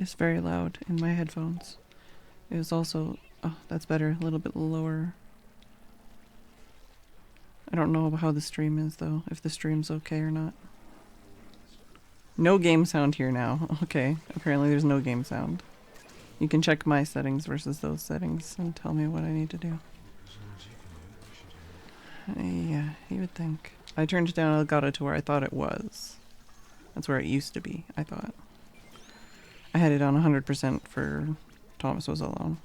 It's very loud in my headphones. It was also... oh, that's better. A little bit lower. I don't know how the stream is, though. If the stream's okay or not. No game sound here now. Okay, apparently there's no game sound. You can check my settings versus those settings and tell me what I need to do. As long as you can do it, you should do it. Yeah, you would think. I turned down Elgato to where I thought it was. That's where it used to be, I thought. I had it on 100% for Thomas Was Alone.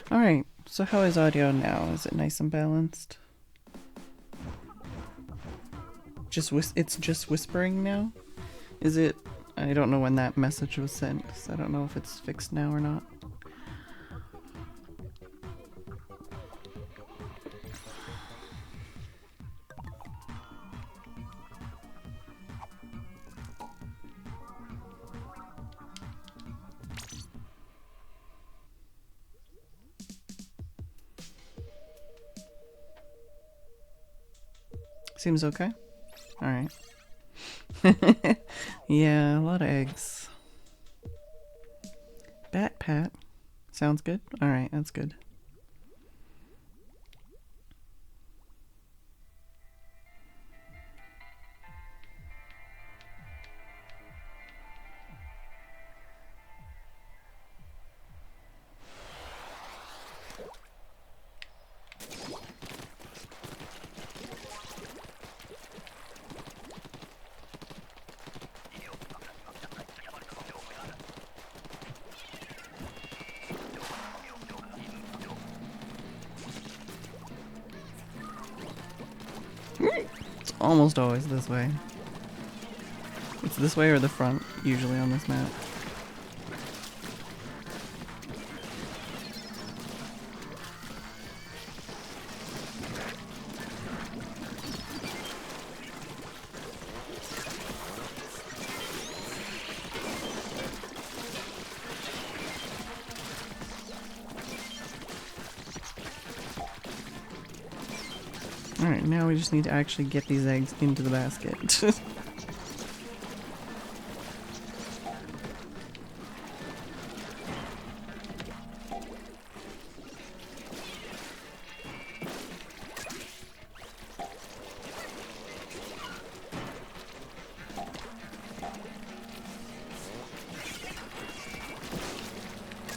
Alright, so how is audio now? Is it nice and balanced? It's just whispering now? Is it... I don't know when that message was sent, so I don't know if it's fixed now or not. Seems okay. Alright. Yeah, a lot of eggs. Bat pat. Sounds good? Alright, that's good. It's almost always this way. It's this way or the front, usually on this map. Alright, now we just need to actually get these eggs into the basket.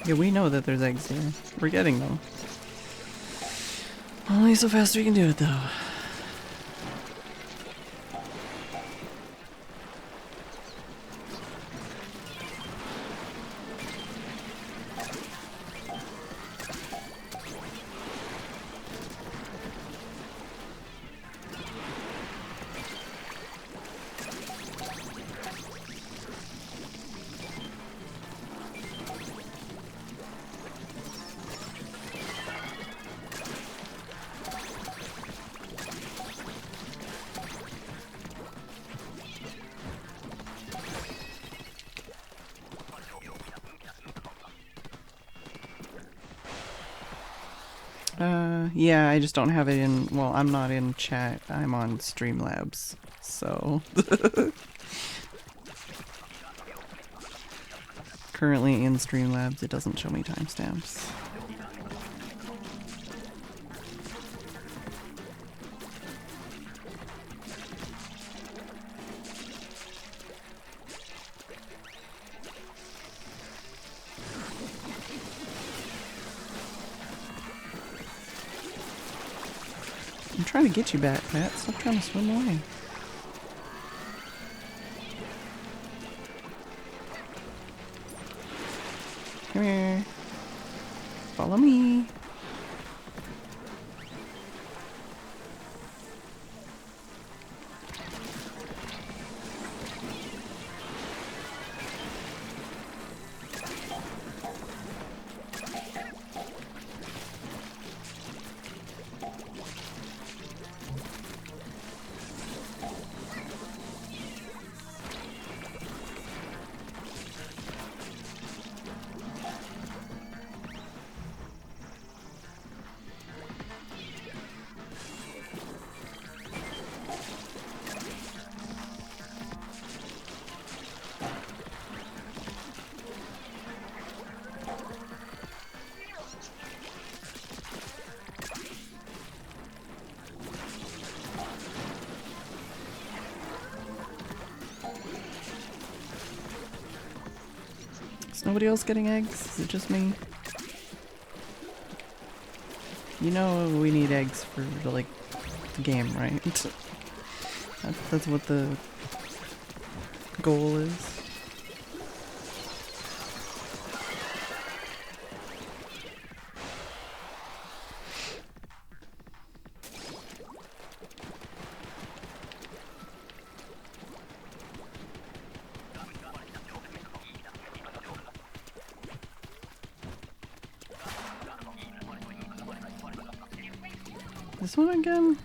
Yeah, we know that there's eggs here. We're getting them. Only so fast we can do it, though. Yeah, I just don't have it in, well, I'm not in chat, I'm on Streamlabs, so. Currently in Streamlabs, it doesn't show me timestamps. I'm trying to get you back, Pat. Stop trying to swim away. Come here. Follow me. Is nobody else getting eggs? Is it just me? You know we need eggs for the, like, the game, right? That's what the goal is. This one again?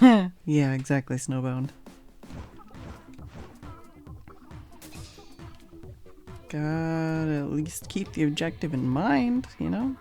Yeah, exactly, Snowbound. Gotta at least keep the objective in mind, you know?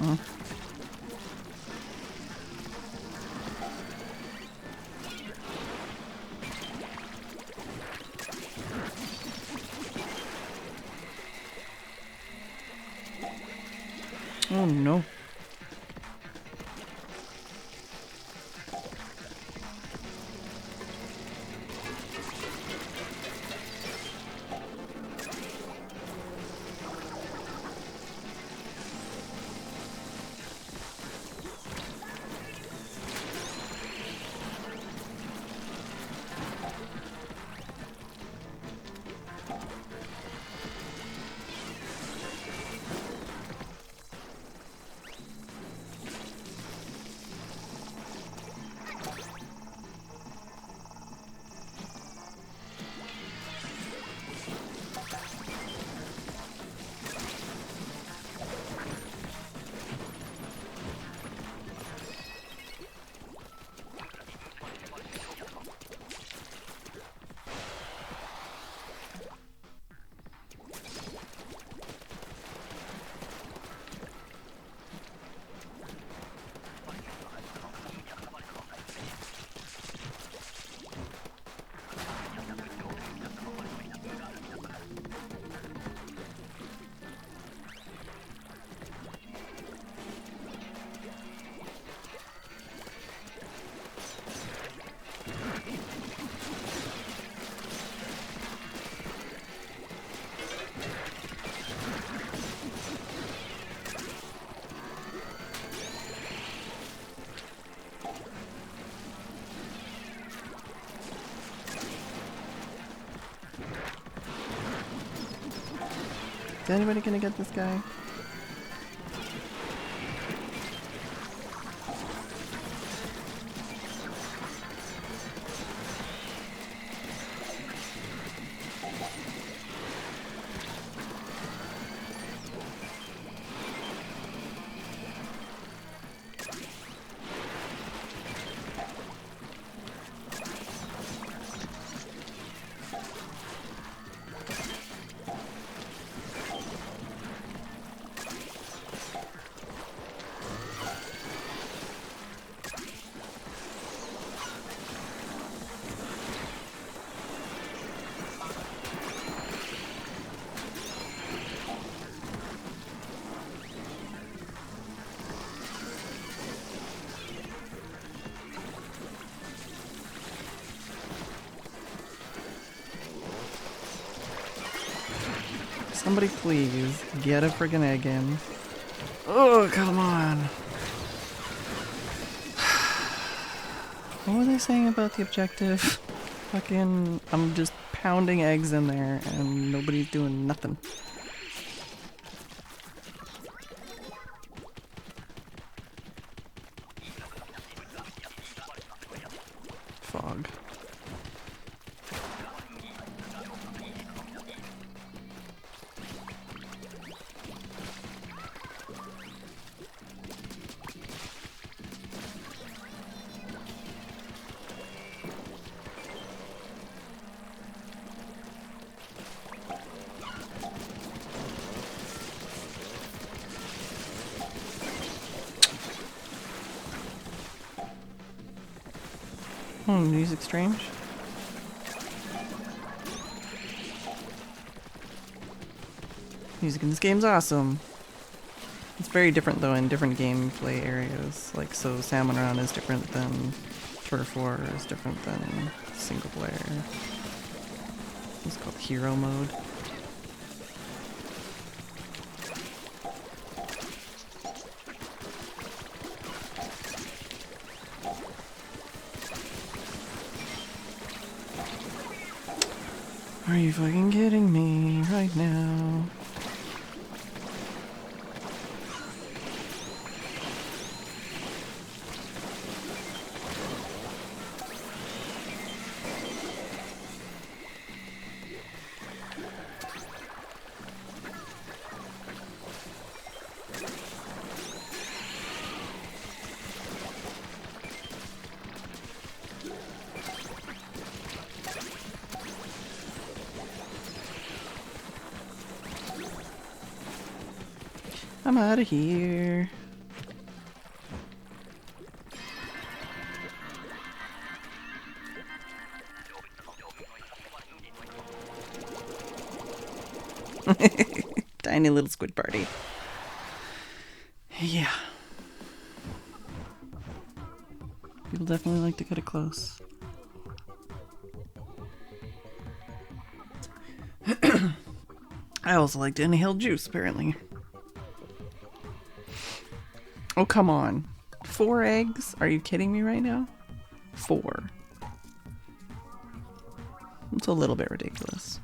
Mm. Oh no. Is anybody gonna get this guy? Somebody please get a friggin' egg in. Oh, come on. What were they saying about the objective? Fucking, I'm just pounding eggs in there and nobody's doing nothing. Fog. Oh, music's strange. Music in this game's awesome. It's very different though in different gameplay areas. Like, so Salmon Run is different than Turf War is different than single player. It's called Hero Mode. Are you fucking kidding me right now? I'm out of here. Tiny little squid party. Yeah. People definitely like to cut it close. I also like to inhale juice, apparently. Oh, come on. 4 eggs? Are you kidding me right now? 4. It's a little bit ridiculous.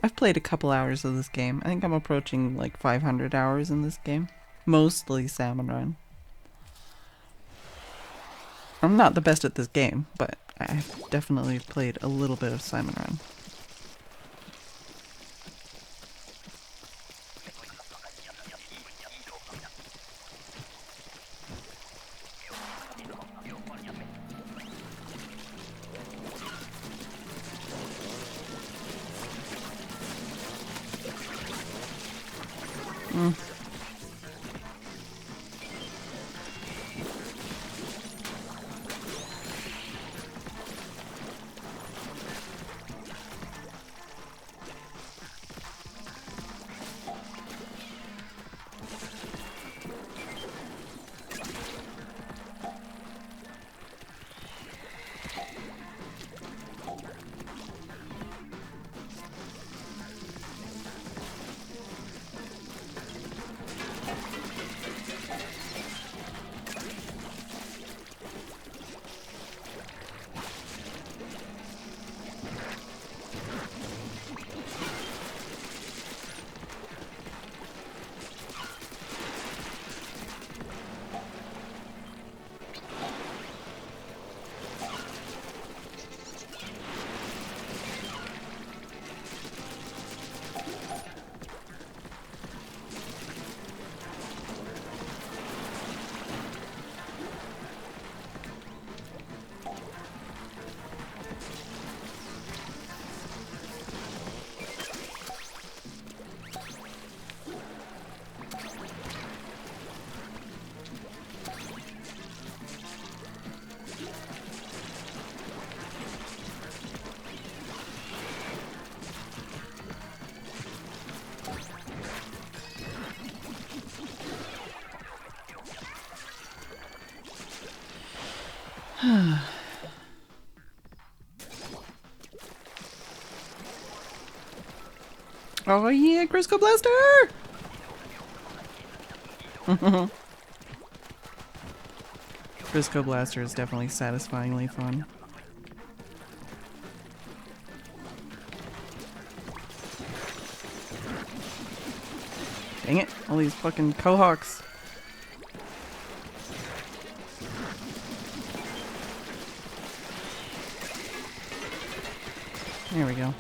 I've played a couple hours of this game. I think I'm approaching like 500 hours in this game. Mostly Salmon Run. I'm not the best at this game, but I've definitely played a little bit of Salmon Run. Oh yeah, Crisco Blaster! Crisco Blaster is definitely satisfyingly fun. Dang it, all these fucking cohawks. There we go.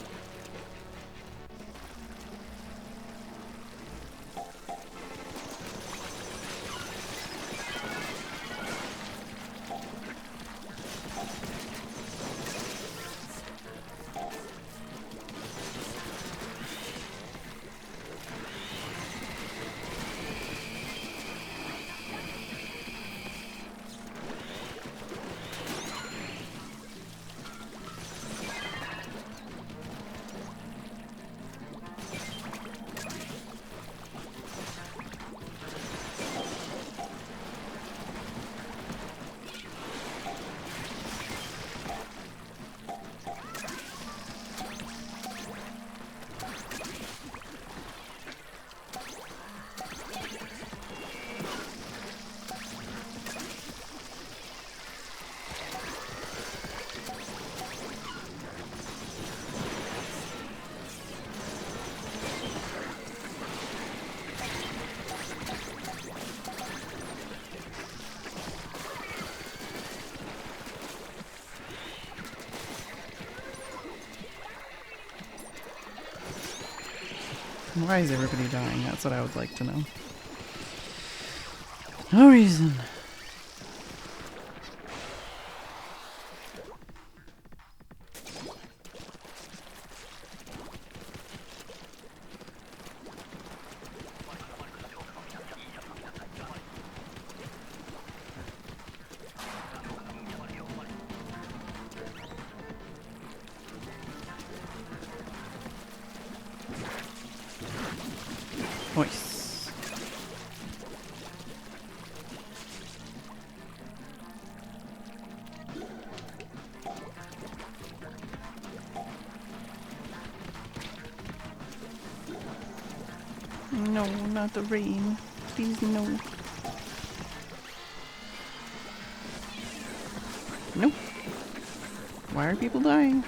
Why is everybody dying? That's what I would like to know. No reason. Nice. No, not the rain. Please, no. Nope. Why are people dying?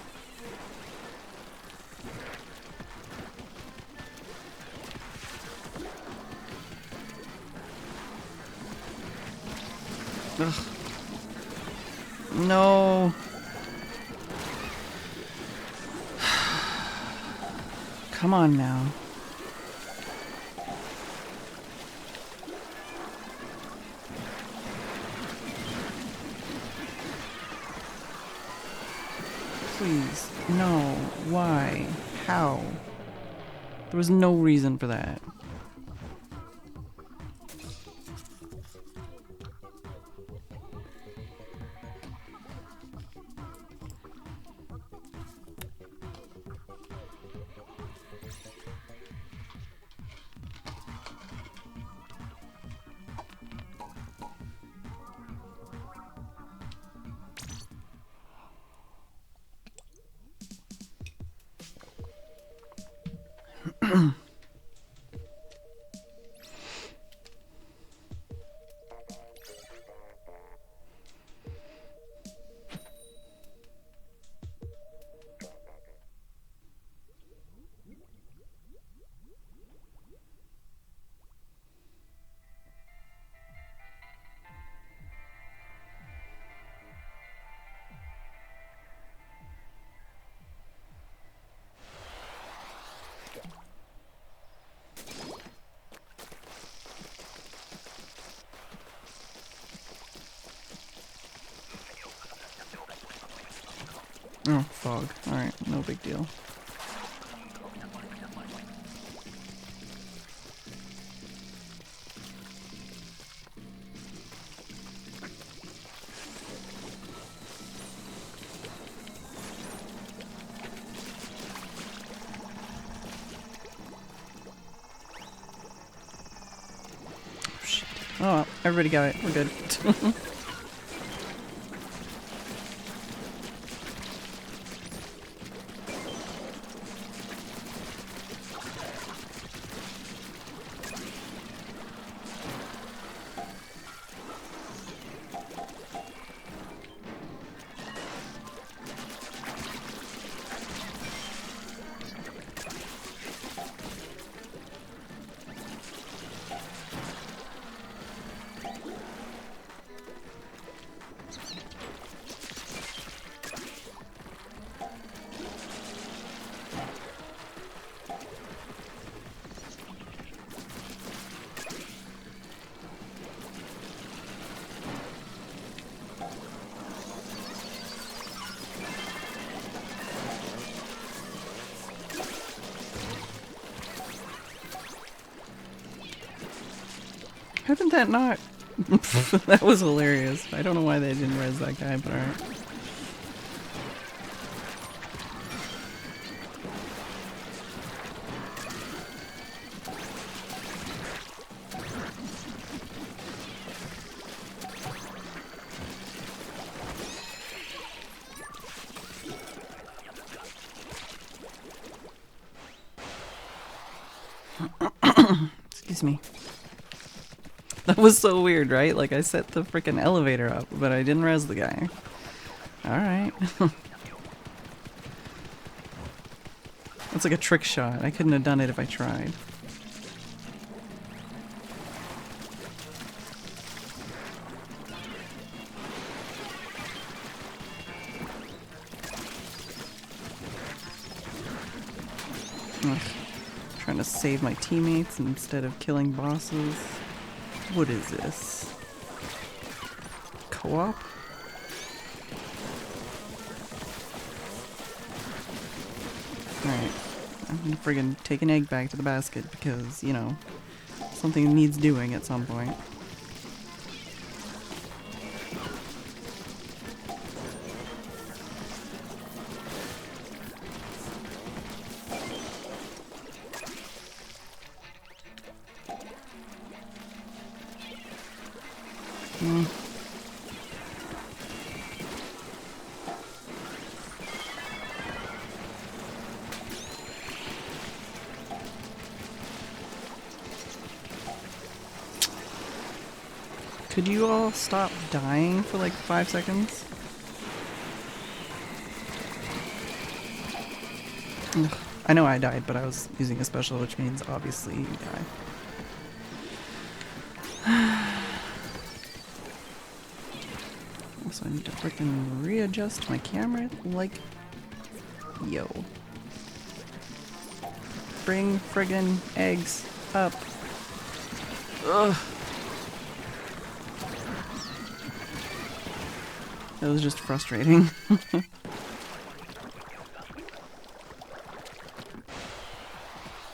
Ugh. No. Come on now. Please. No. Why? How? There was no reason for that. Oh, fog. Alright, no big deal. Oh, shit. Oh, well, everybody got it. We're good. How did that not? That was hilarious. I don't know why they didn't res that guy, but alright. Excuse me. That was so weird, right? Like, I set the freaking elevator up, but I didn't res the guy. Alright. That's like a trick shot. I couldn't have done it if I tried. Ugh. Trying to save my teammates instead of killing bosses. What is this? Co-op? Alright. I'm gonna friggin' take an egg back to the basket because, you know, something needs doing at some point. Could you all stop dying for like 5 seconds? Ugh. I know I died, but I was using a special, which means obviously you die. Also, I need to frickin' readjust my camera. Like, yo. Bring friggin' eggs up. Ugh. That was just frustrating.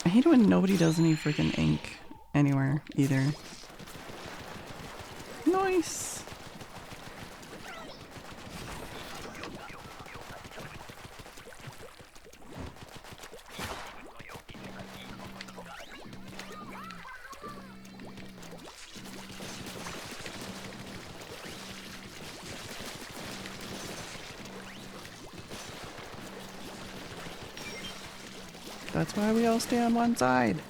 I hate it when nobody does any freaking ink anywhere either. Nice. That's why we all stay on one side.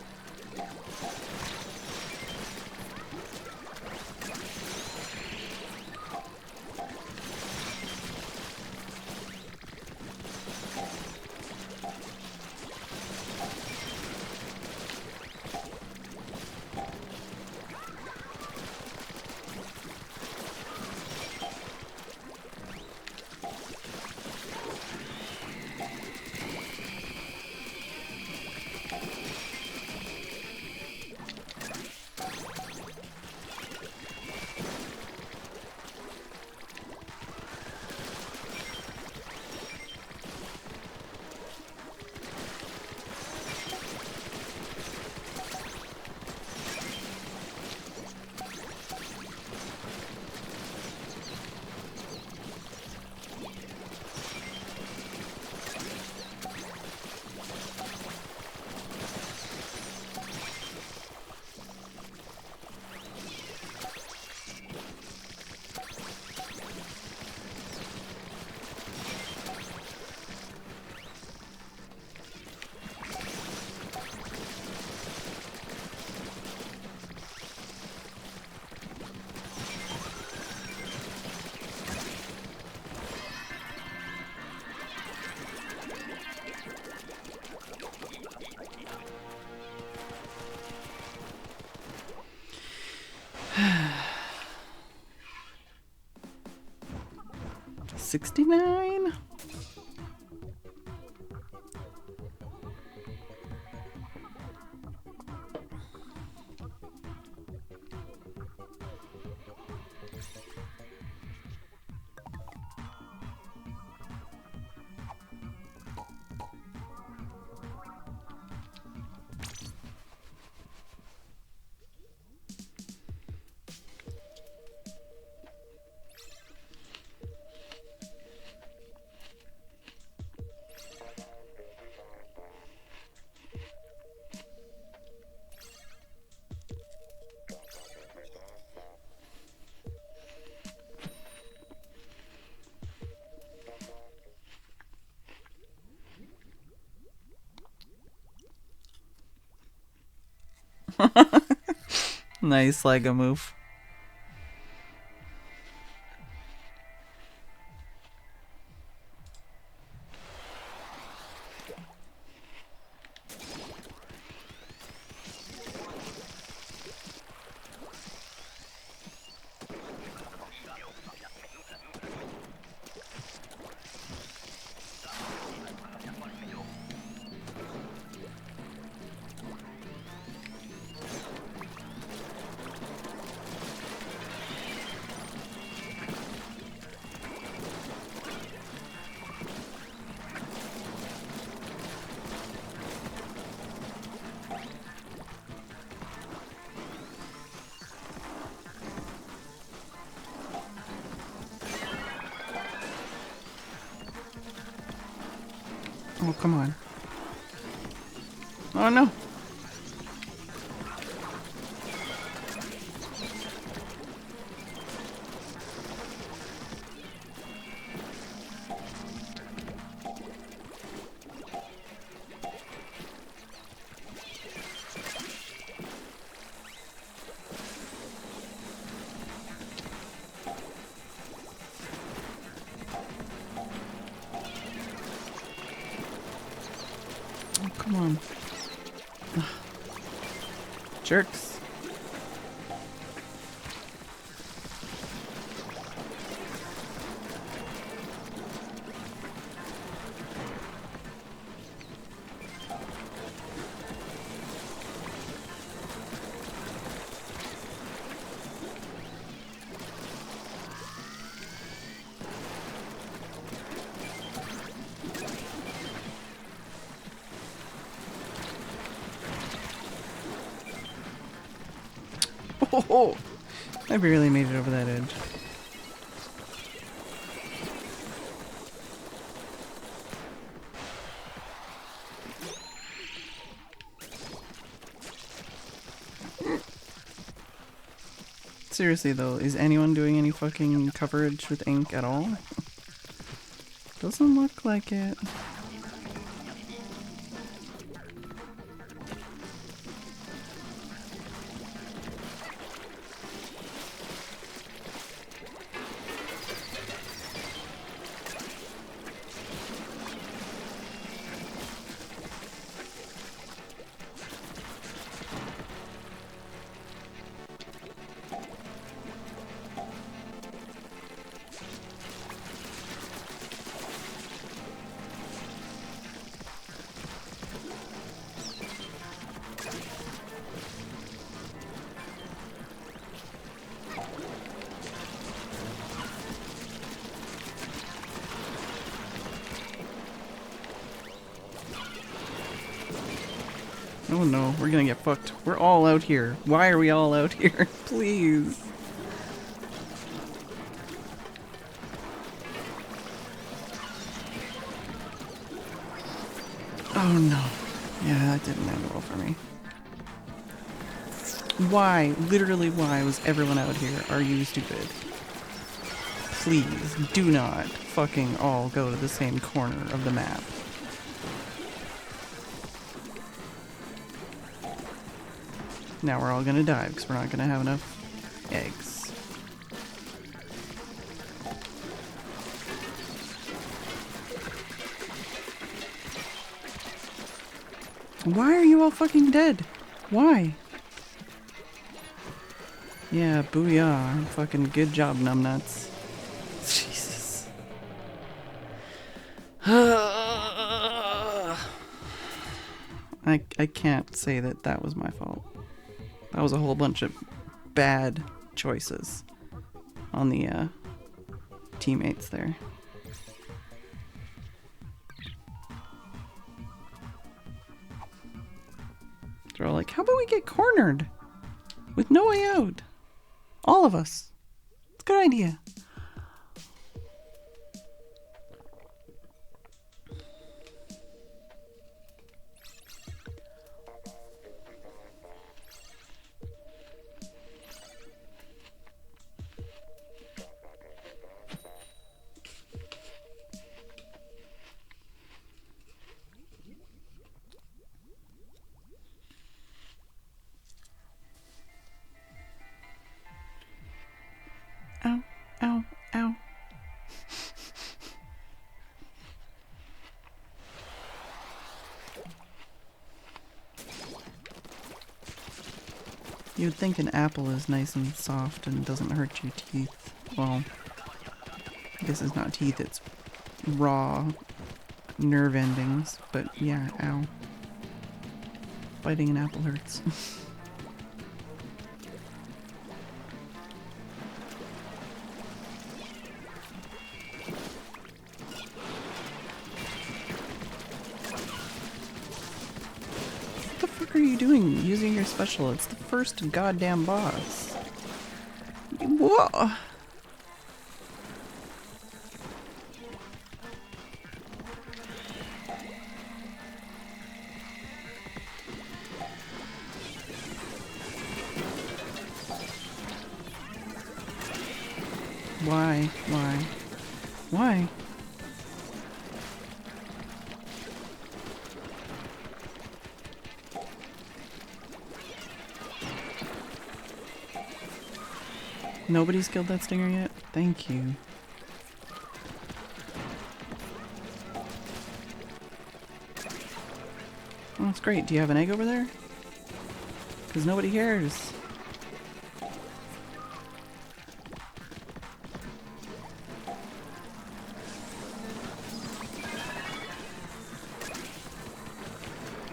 $69? Nice Lego move. Oh, come on. Oh, no. Oh, come on. Jerks. Oh, I barely made it over that edge. Seriously though, is anyone doing any fucking coverage with ink at all? Doesn't look like it. Oh no, we're gonna get fucked. We're all out here. Why are we all out here? Please. Oh no. Yeah, that didn't end well for me. Why? Literally why was everyone out here? Are you stupid? Please, do not fucking all go to the same corner of the map. Now we're all gonna die because we're not gonna have enough eggs. Why are you all fucking dead? Why? Yeah, booyah. Fucking good job, numbnuts. Jesus. I can't say that that was my fault. That was a whole bunch of bad choices on the teammates there. They're all like, how about we get cornered? With no way out. All of us. It's a good idea. You would think an apple is nice and soft and doesn't hurt your teeth. Well, I guess it's not teeth, it's raw nerve endings. But yeah, ow. Biting an apple hurts. What the fuck are you doing using your special? It's the first goddamn boss. Whoa! Why? Why? Why? Nobody's killed that stinger yet? Thank you. Oh, that's great. Do you have an egg over there? Because nobody cares.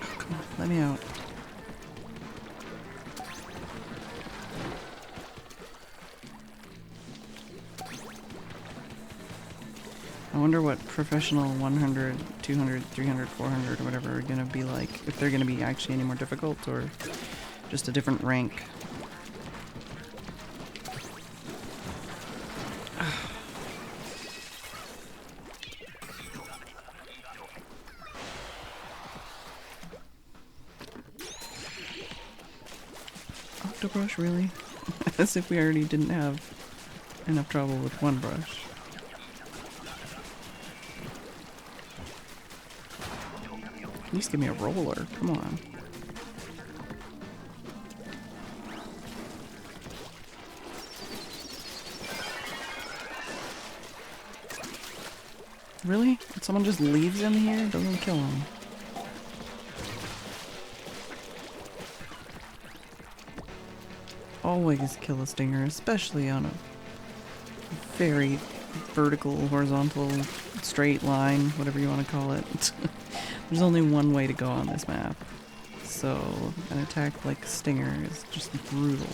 Oh, come on, let me out. I wonder what professional 100, 200, 300, 400 or whatever are gonna be like. If they're gonna be actually any more difficult or just a different rank. Octobrush, really? As if we already didn't have enough trouble with one brush. At least give me a roller. Come on. Really? Someone just leaves him here? Doesn't kill him. Always kill a stinger, especially on a very vertical, horizontal, straight line, whatever you want to call it. There's only one way to go on this map. So, an attack like Stinger is just brutal.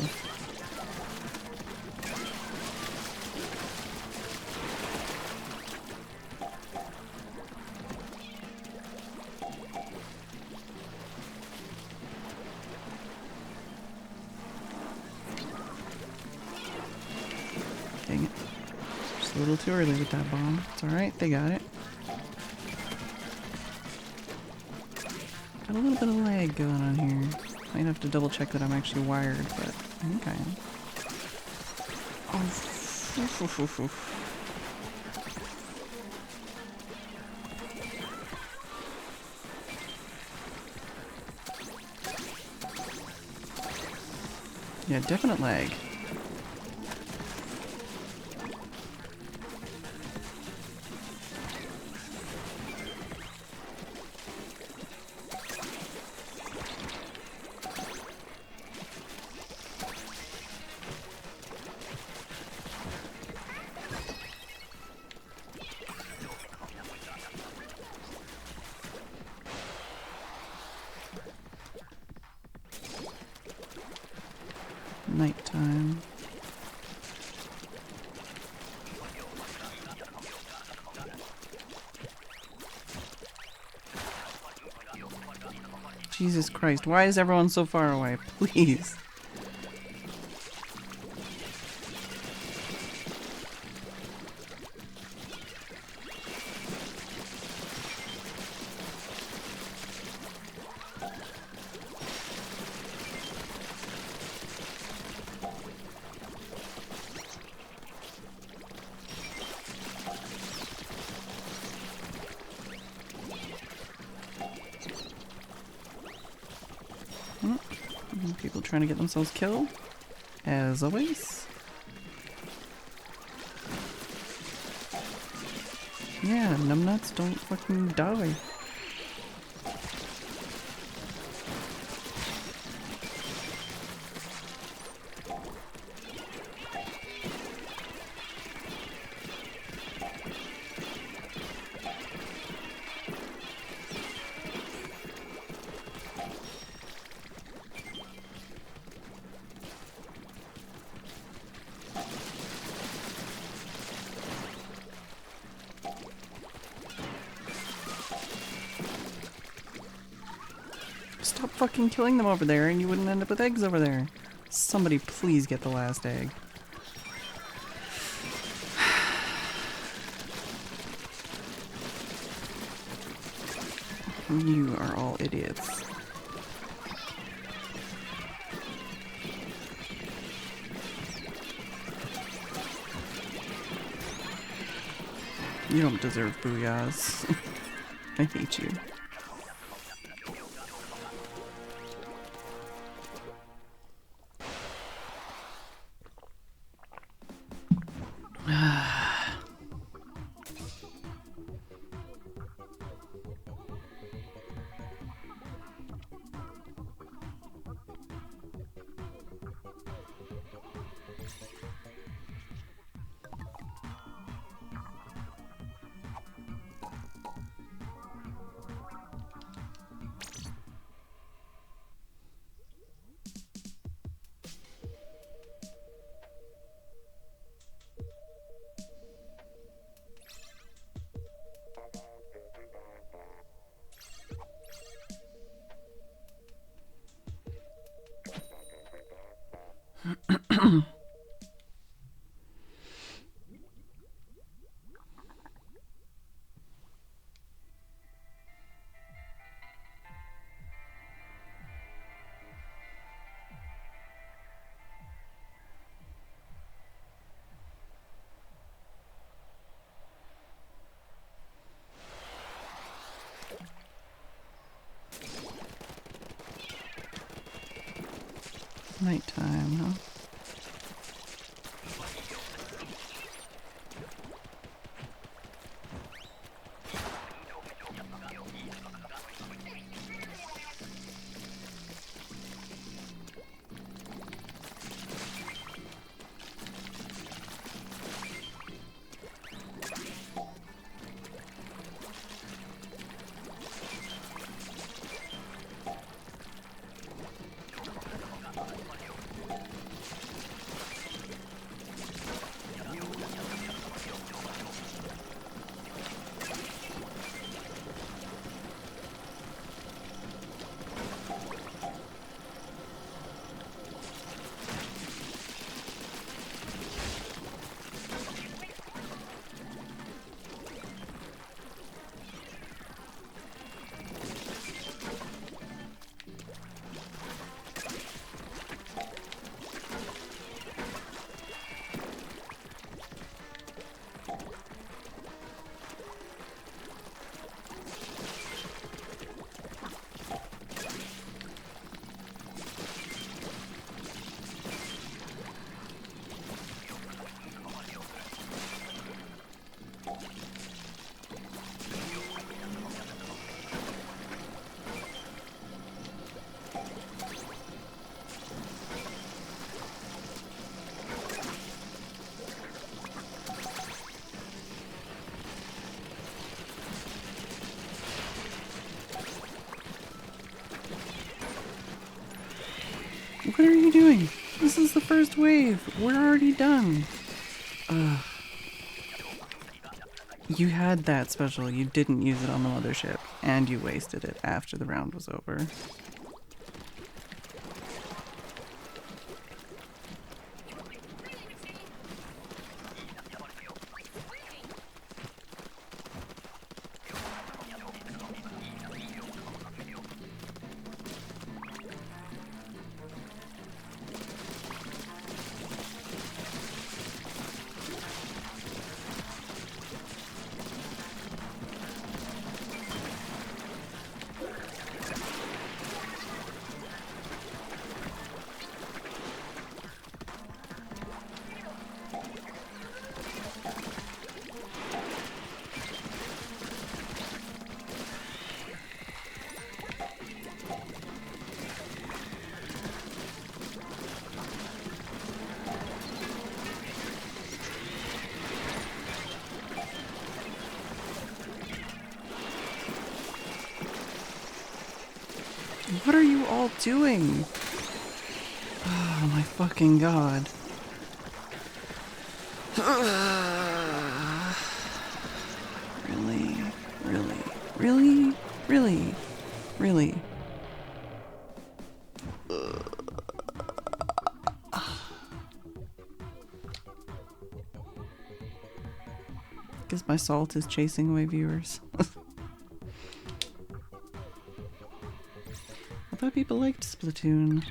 Dang it. Just a little too early with that bomb. It's alright, they got it. Got a little bit of lag going on here. Might have to double check that I'm actually wired, but I think I am. Oh, yeah, definite lag. Nighttime. Jesus Christ, why is everyone so far away? Please. People trying to get themselves killed, as always. Yeah, numbnuts don't fucking die. Stop fucking killing them over there and you wouldn't end up with eggs over there. Somebody please get the last egg. You are all idiots. You don't deserve booyahs. I hate you. Nighttime, huh? What are you doing? This is the first wave. We're already done. Ugh. You had that special. You didn't use it on the mothership. And you wasted it after the round was over. What are you all doing? Oh my fucking god. Really? Really? Really? Really? Really? Guess my salt is chasing away viewers. I thought people liked Splatoon.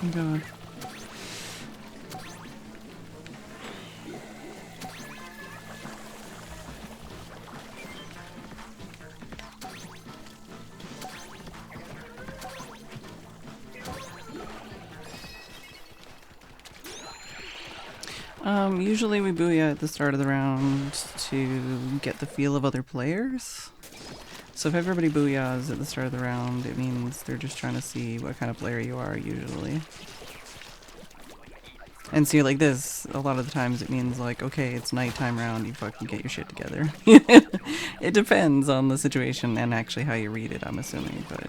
Oh god. Usually we booyah at the start of the round to get the feel of other players. So if everybody booyahs at the start of the round, it means they're just trying to see what kind of player you are, usually. And see, like this, a lot of the times it means like, okay, it's nighttime round, you fucking get your shit together. It depends on the situation and actually how you read it, I'm assuming, but...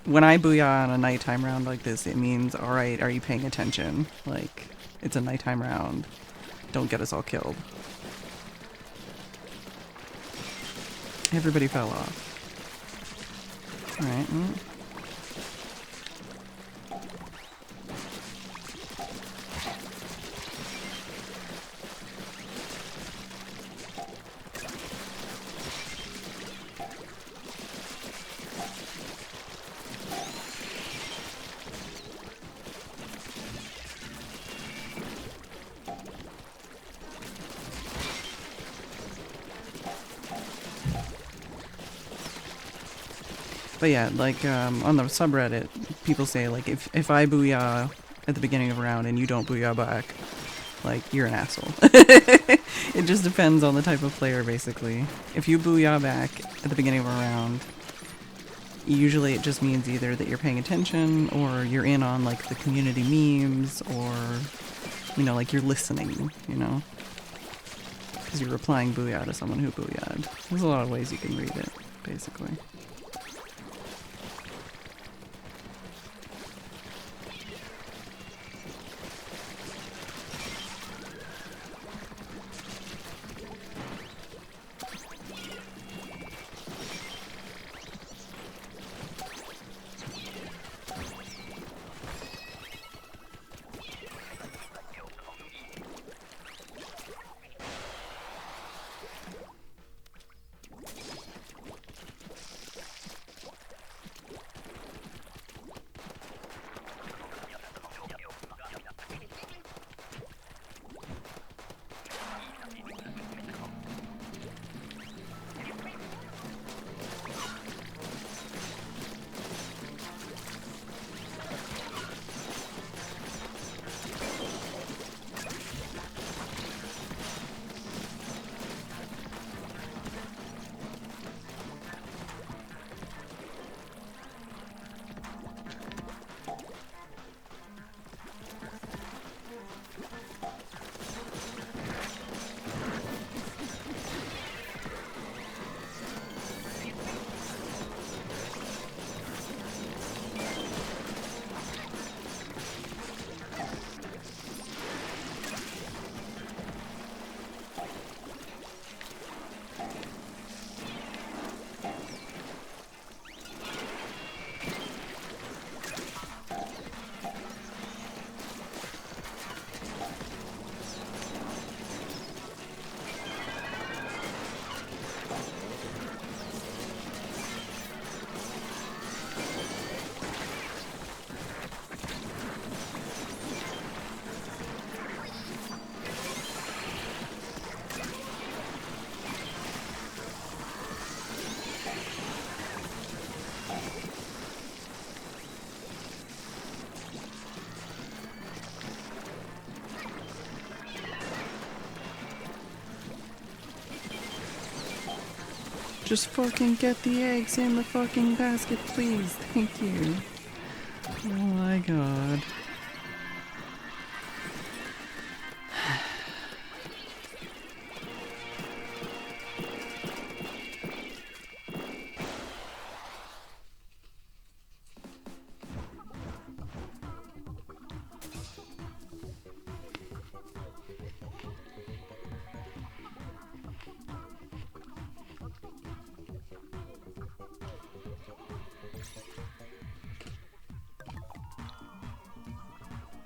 When I booyah on a nighttime round like this, it means, alright, are you paying attention? Like, it's a nighttime round. Don't get us all killed. Everybody fell off. Alright, well. But yeah, like on the subreddit, people say like if I booyah at the beginning of a round and you don't booyah back, like you're an asshole. It just depends on the type of player, basically. If you booyah back at the beginning of a round, usually it just means either that you're paying attention or you're in on like the community memes or, you know, like you're listening, you know, because you're replying booyah to someone who booyah'd. There's a lot of ways you can read it, basically. Just fucking get the eggs in the fucking basket, please. Thank you. Oh my god.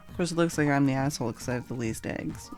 Of course, it looks like I'm the asshole because I have the least eggs.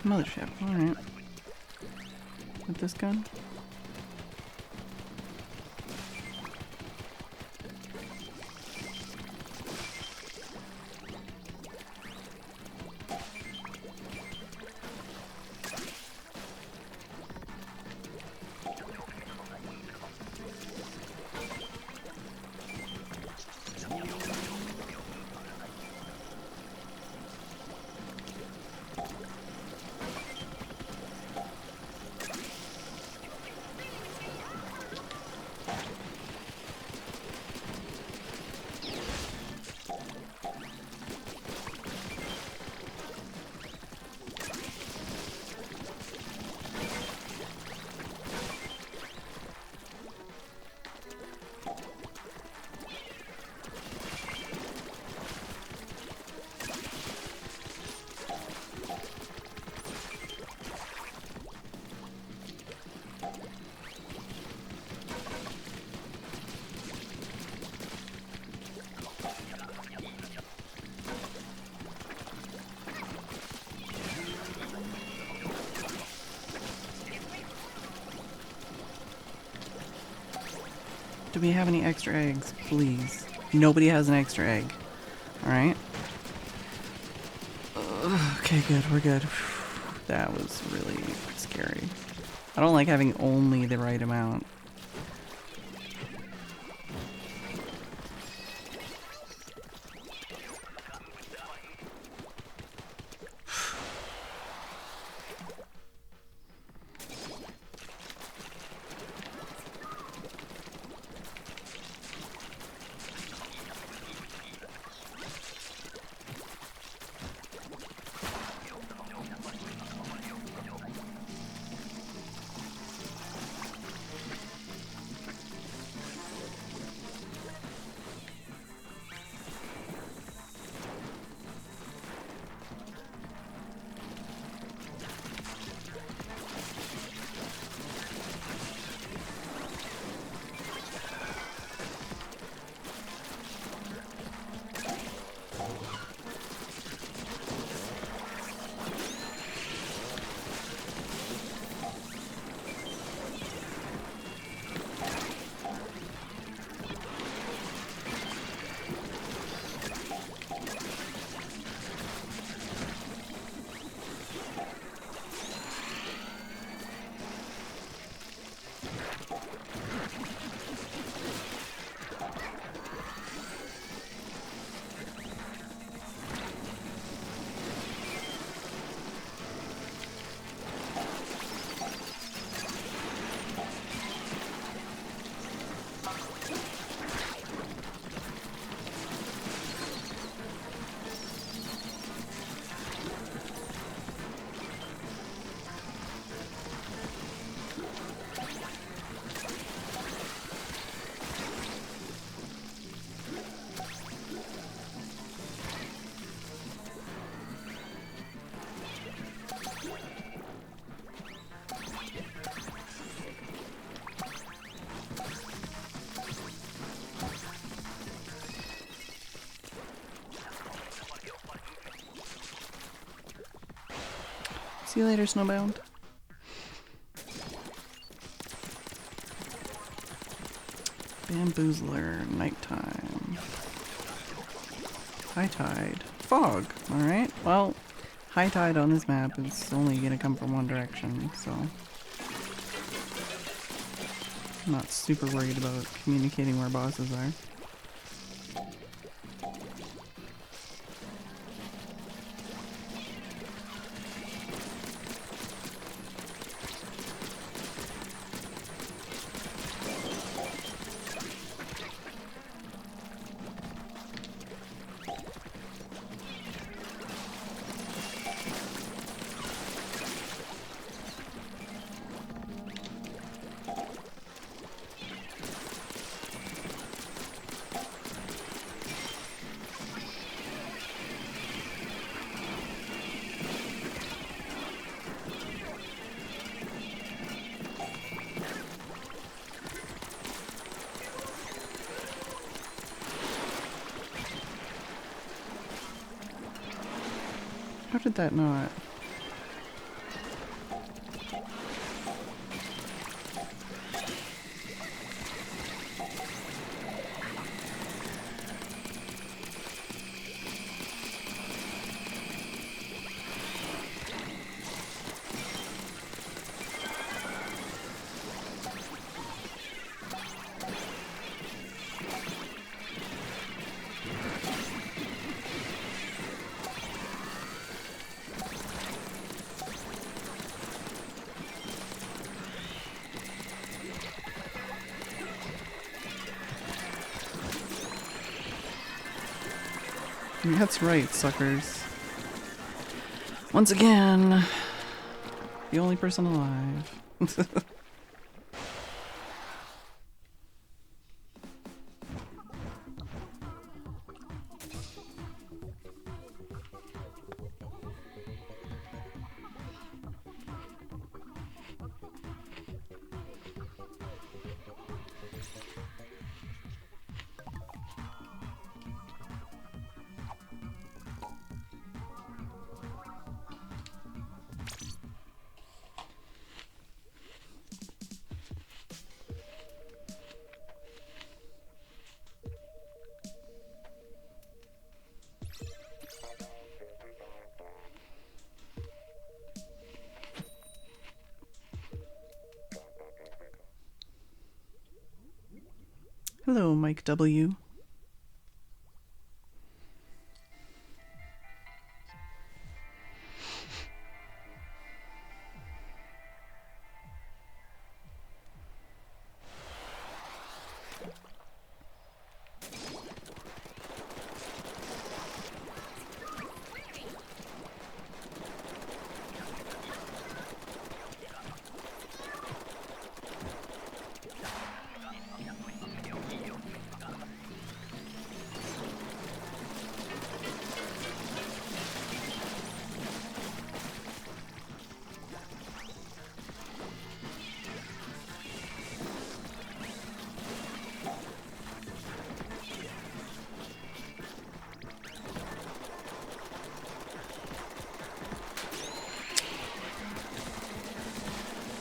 Mothership, alright. With this gun? Do we have any extra eggs? Please. Nobody has an extra egg. Alright. Okay, good. We're good. That was really scary. I don't like having only the right amount. See you later, Snowbound. Bamboozler, nighttime. High tide. Fog. Alright, well, high tide on this map is only gonna come from one direction, so I'm not super worried about communicating where bosses are. How did that not? That's right, suckers. Once again, the only person alive. Hello, Mike W.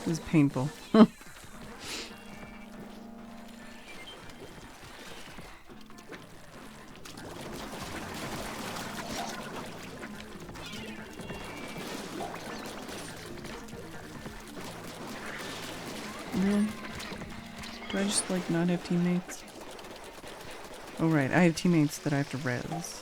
This is painful. Really? Do I just like not have teammates? Oh right, I have teammates that I have to res.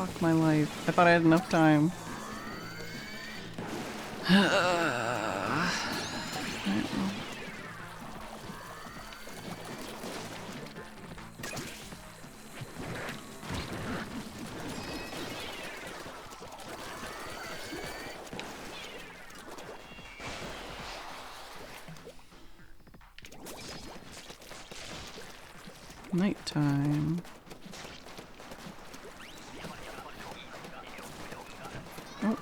Fuck my life. I thought I had enough time. Nighttime. Oh.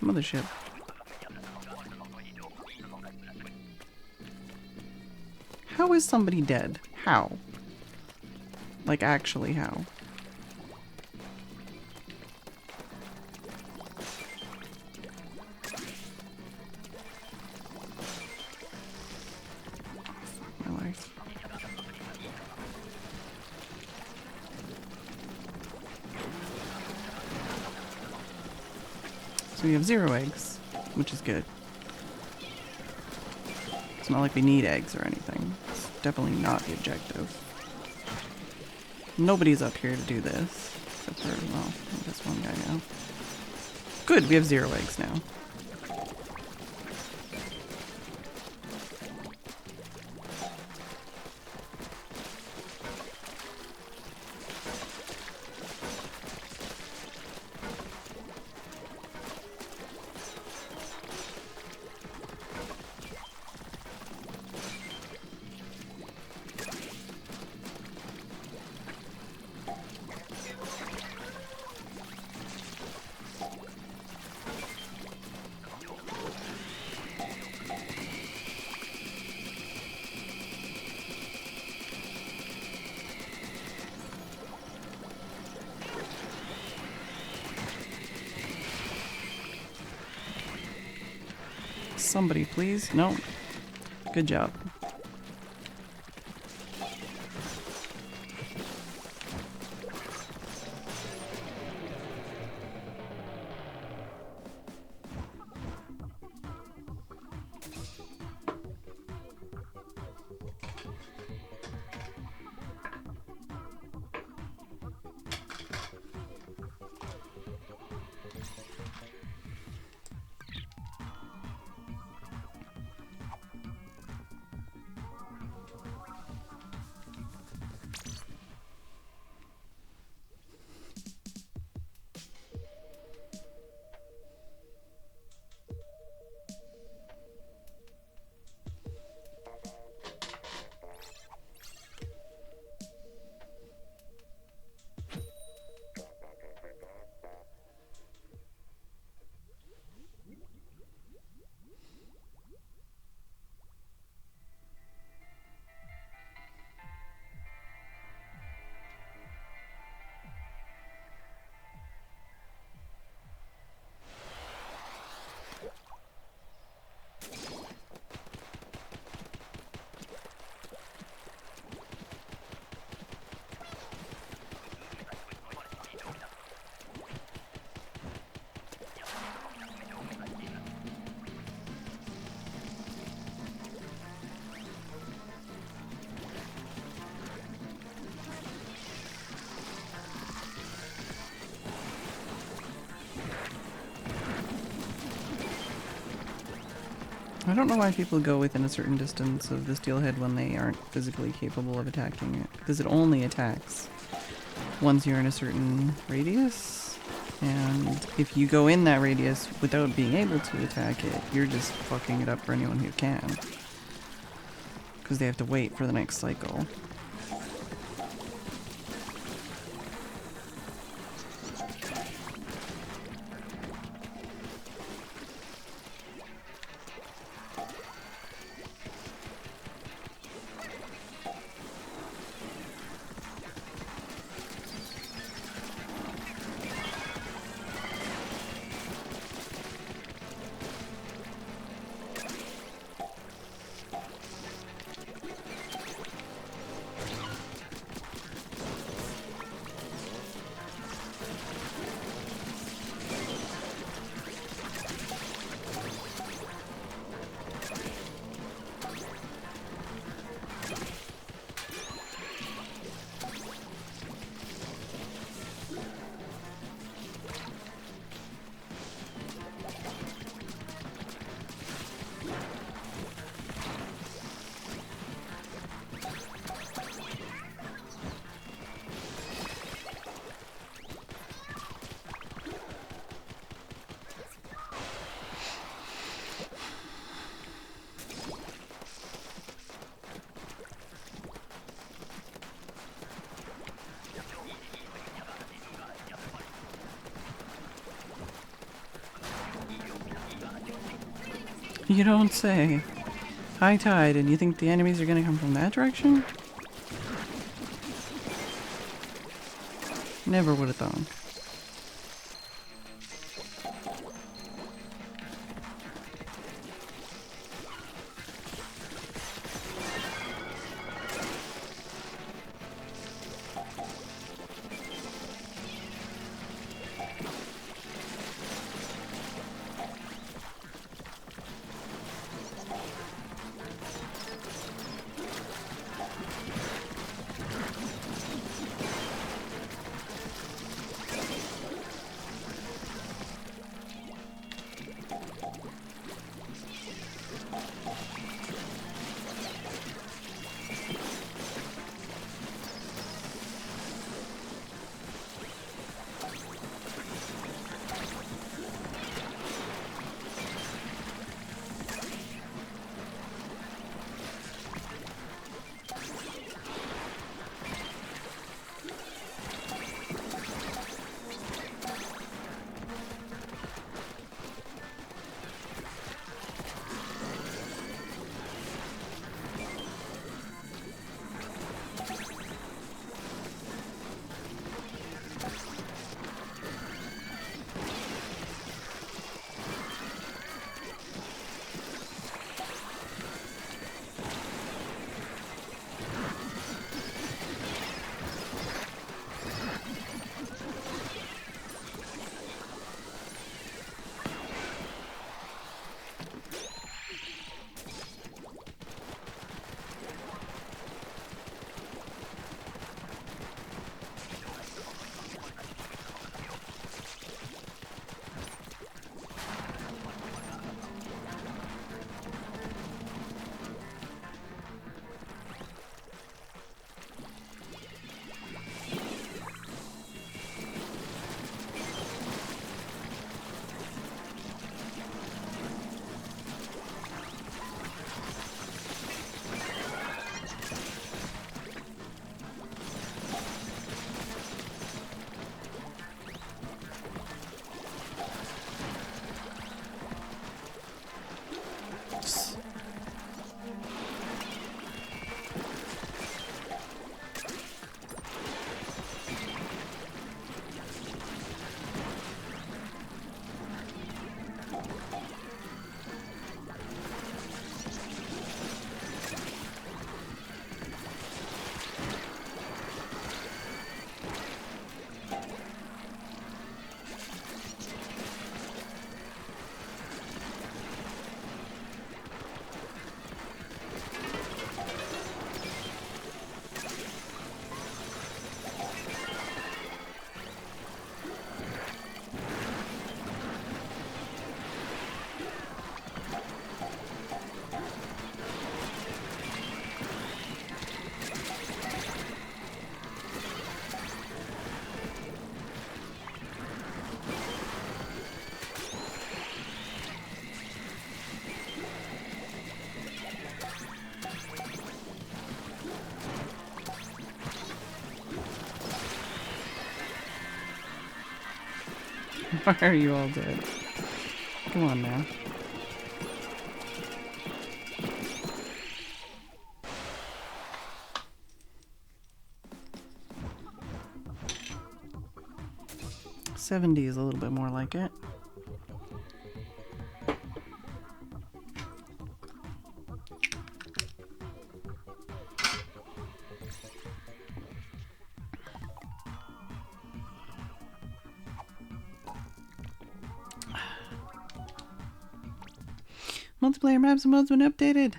Mothership. How is somebody dead? How? Like, actually, how? My life. So we have 0 eggs, which is good. It's not like we need eggs or anything. It's definitely not the objective. Nobody's up here to do this. Except for, well, I guess one guy now. Good, we have 0 eggs now. Somebody, please. No. Good job. I don't know why people go within a certain distance of the steelhead when they aren't physically capable of attacking it. Because it only attacks once you're in a certain radius. And if you go in that radius without being able to attack it, you're just fucking it up for anyone who can. Because they have to wait for the next cycle. You don't say. High tide, and you think the enemies are gonna come from that direction? Never would have thought. Why are you all dead? Come on now. $70 is a little bit more like it. Multiplayer maps and modes been updated.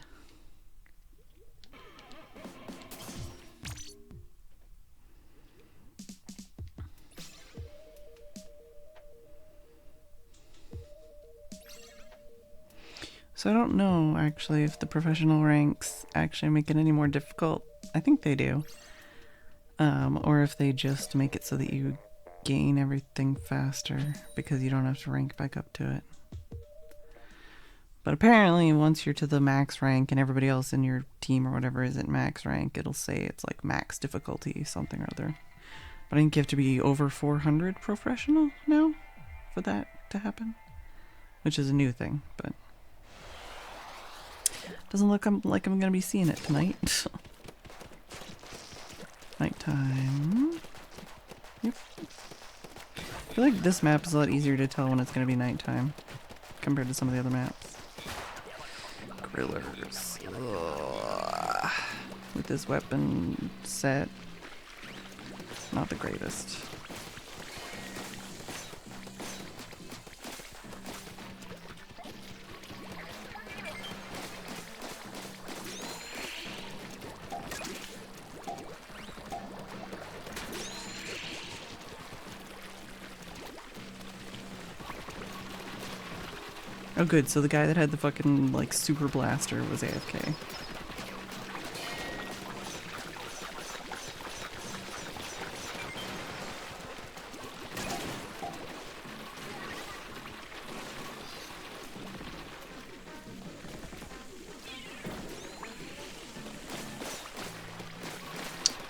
So I don't know actually if the professional ranks actually make it any more difficult. I think they do. Or if they just make it so that you gain everything faster because you don't have to rank back up to it. But apparently once you're to the max rank and everybody else in your team or whatever is at max rank, it'll say it's like max difficulty, something or other. But I think you have to be over 400 professional now for that to happen, which is a new thing, but Doesn't look like I'm gonna be seeing it tonight. Nighttime. Yep. I feel like this map is a lot easier to tell when it's gonna be nighttime compared to some of the other maps. Grillers. Ugh. With this weapon set, not the greatest. Oh good, so the guy that had the fucking, like, super blaster was AFK.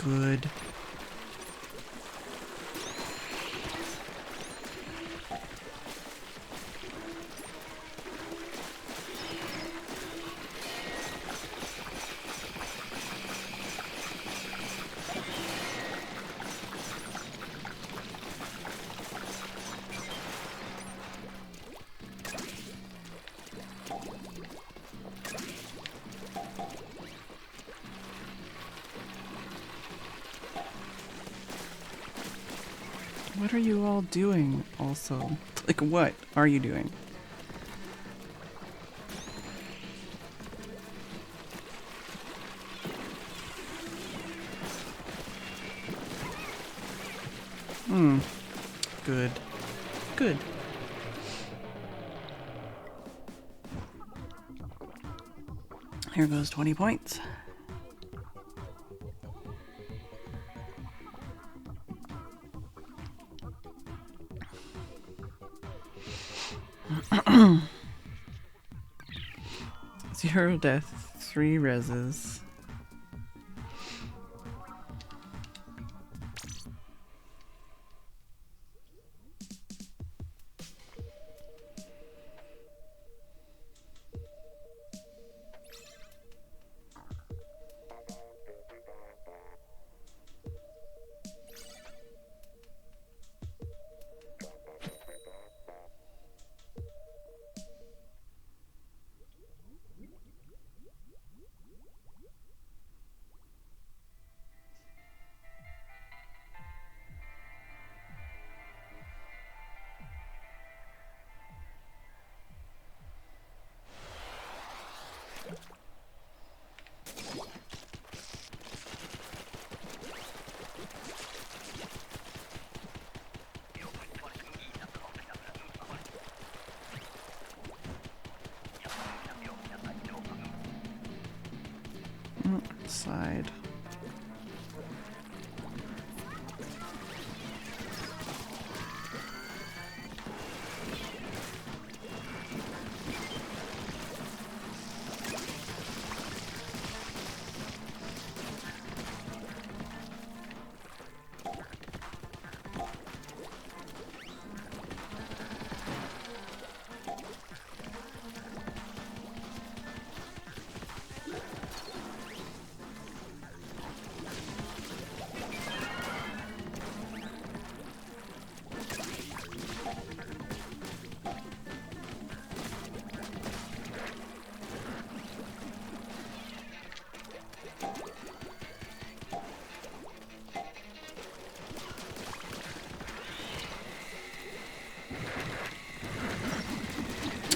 Good. What are you all doing also? Like, what are you doing? Good. Good. Here goes 20 points. Zero death, 3 reses. Side.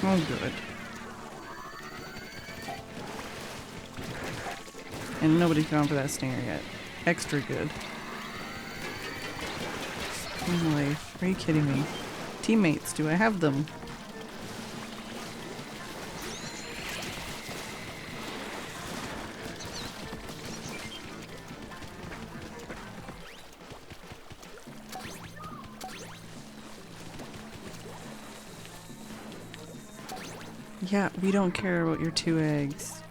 Oh, good. And nobody's gone for that stinger yet. Extra good. Spring life. Are you kidding me? Teammates, do I have them? Yeah, we don't care about your 2 eggs.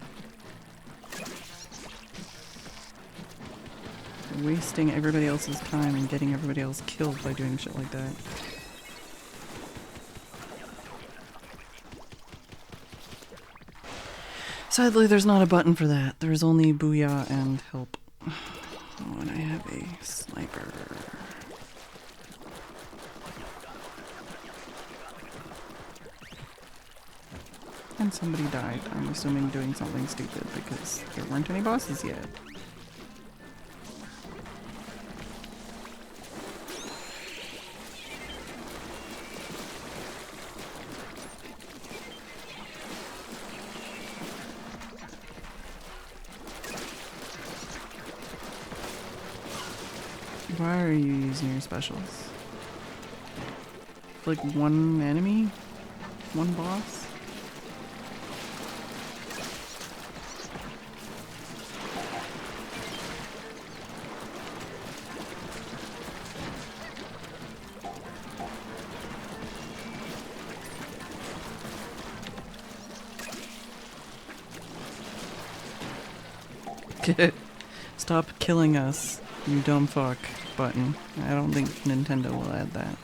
You're wasting everybody else's time and getting everybody else killed by doing shit like that. Sadly, there's not a button for that. There's only booyah and help. When I have a sniper. And somebody died. I'm assuming doing something stupid because there weren't any bosses yet. Why are you using your specials? Like one enemy? One boss? Stop killing us, you dumb fuck button. I don't think Nintendo will add that.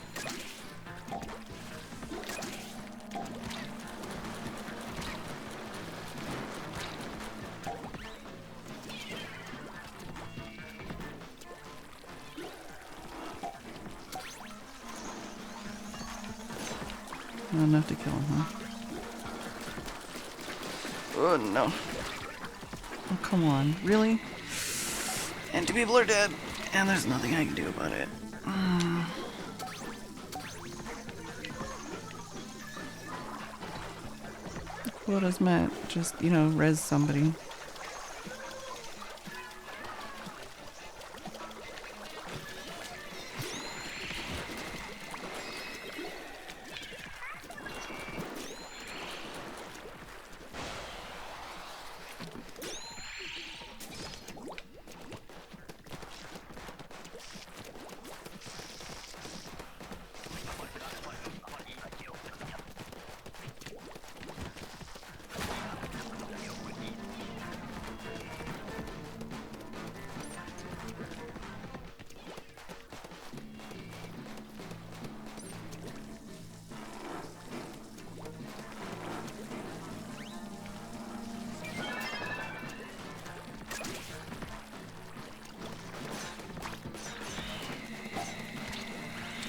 Not enough to kill him, huh? Oh no. Oh, come on. Really? And 2 people are dead, and there's nothing I can do about it. Quota's met. Just, you know, res somebody.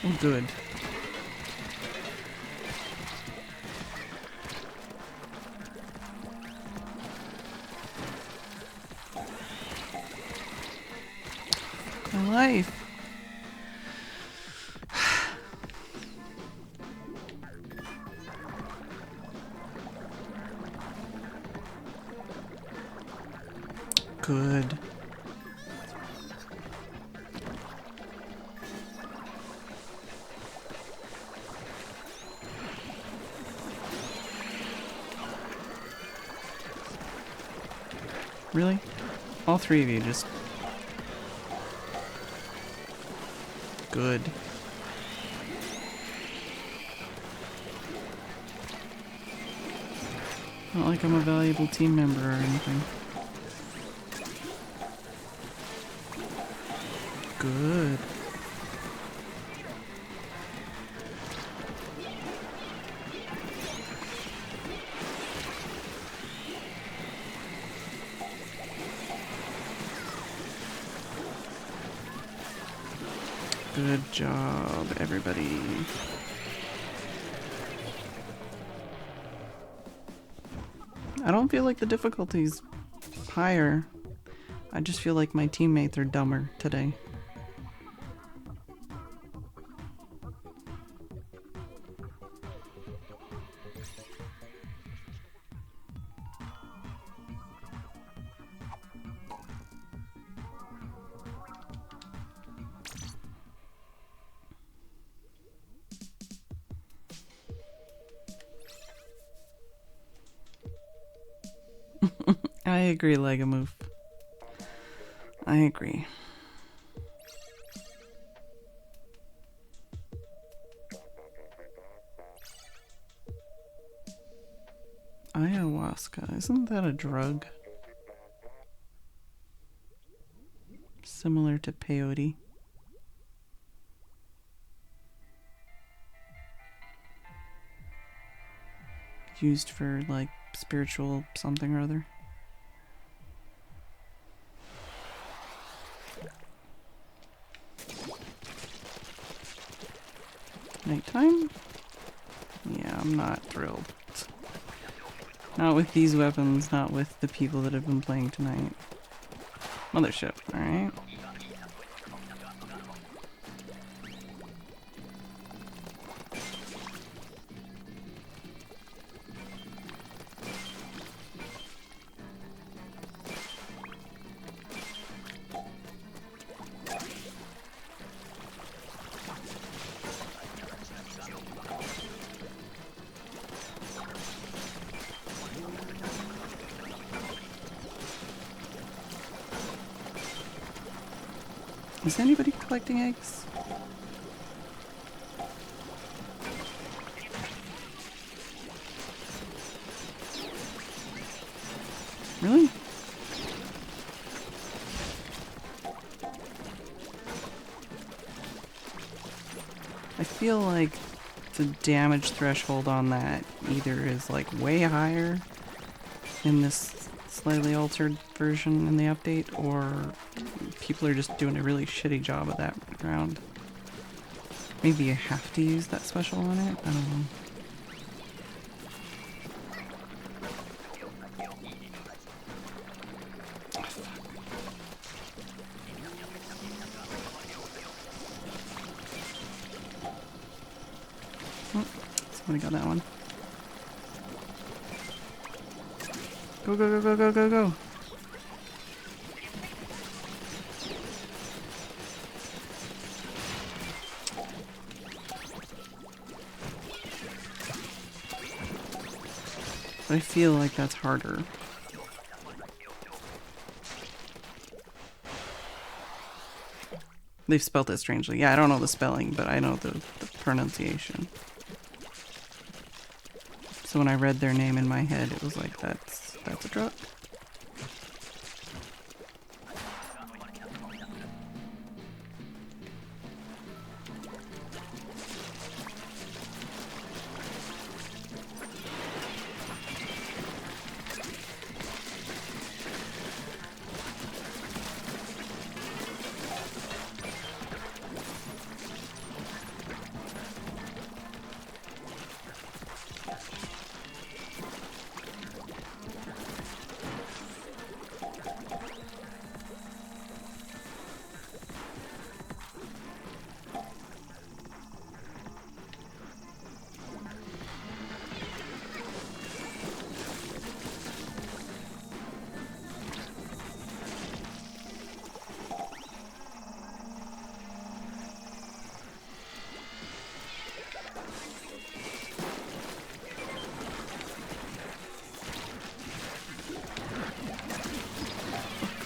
Oh, good. My life. Good. Really? All 3 of you just... Good. Not like I'm a valuable team member or anything. Good. Good job, everybody. I don't feel like the difficulty's higher. I just feel like my teammates are dumber today. I agree, Legamove. I agree. Ayahuasca, isn't that a drug? Similar to peyote. Used for, like, spiritual something or other. time? Yeah, I'm not thrilled. Not with these weapons, not with the people that have been playing tonight. Mothership, alright. Is anybody collecting eggs? Really? I feel like the damage threshold on that either is like way higher in this slightly altered version in the update, or people are just doing a really shitty job of that round. Maybe you have to use that special on it? I don't know. Oh, somebody got that one. Go, go, go, go, go, go, go. But I feel like that's harder. They've spelled it strangely. Yeah, I don't know the spelling, but I know the pronunciation. So when I read their name in my head, it was like, that's a truck.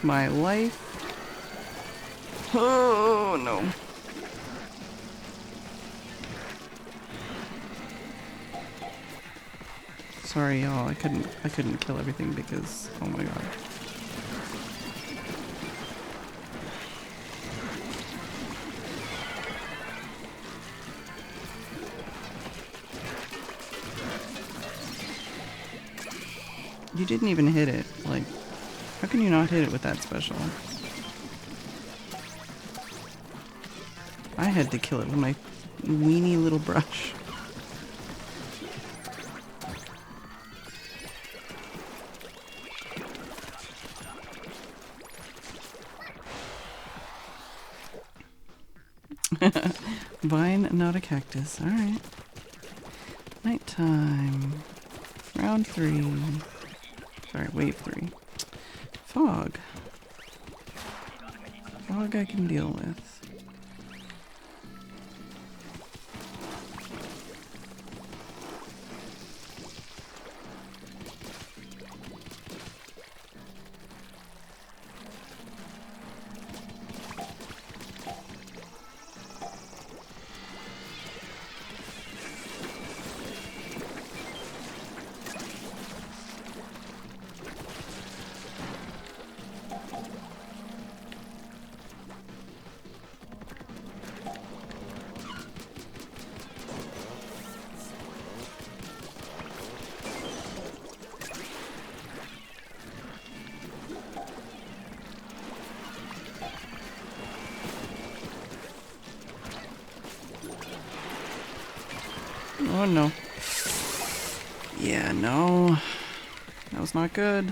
My life. Oh no. Sorry y'all, I couldn't kill everything because oh my god. You didn't even hit it. Like, how can you not hit it with that special? I had to kill it with my weenie little brush. Vine, not a cactus. Alright. Nighttime. Round 3. Sorry, wave 3. Fog. Fog I can deal with. Oh no. Yeah, no. That was not good.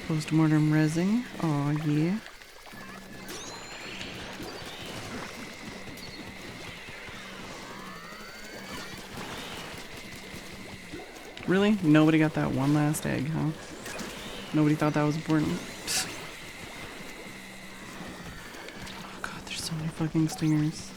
Post-mortem rezzing. Oh yeah. Really? Nobody got that one last egg, huh? Nobody thought that was important? Psst. Oh god, there's so many fucking stingers.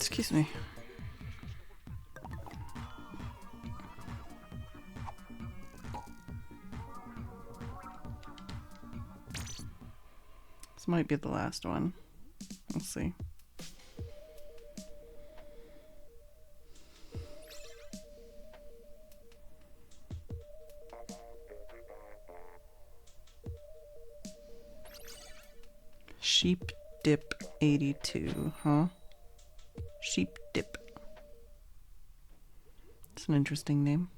Excuse me. This might be the last one. Let's see. Sheep Dip 82, huh? Sheep Dip. It's an interesting name.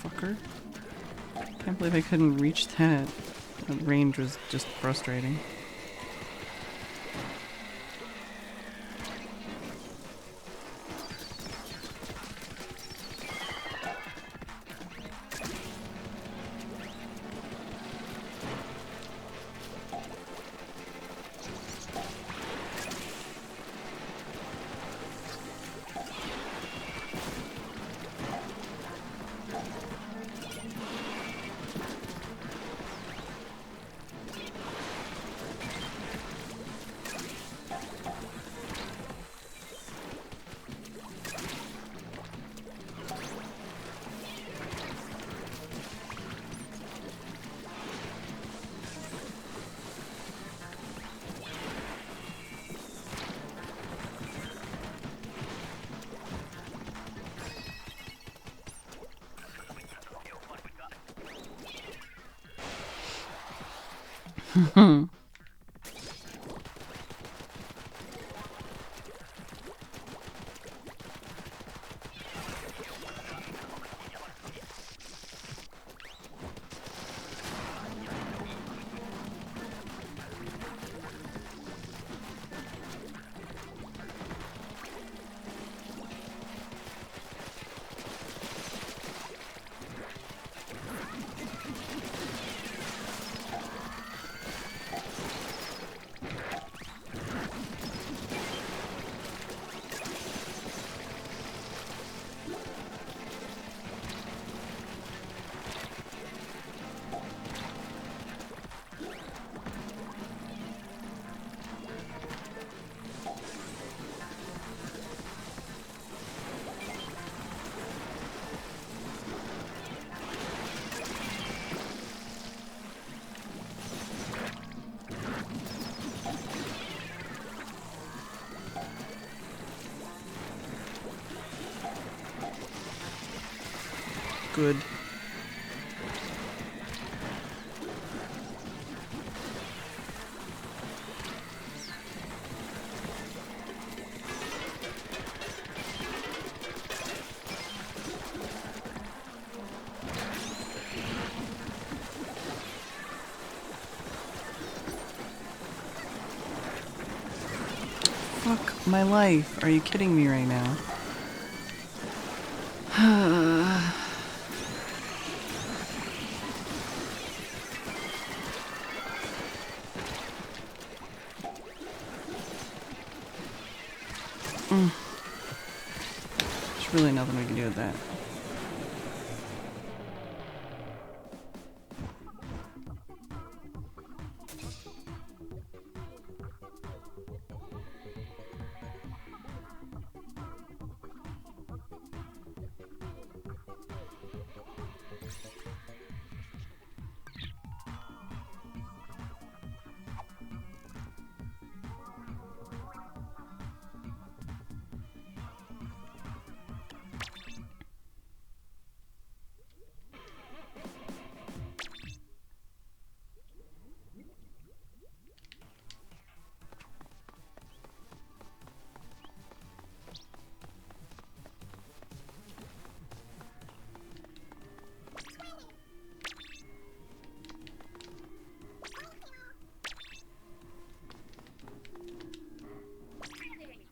Fucker. Can't believe I couldn't reach that. That range was just frustrating. good. Fuck my life. Are you kidding me right now? There's really nothing we can do with that.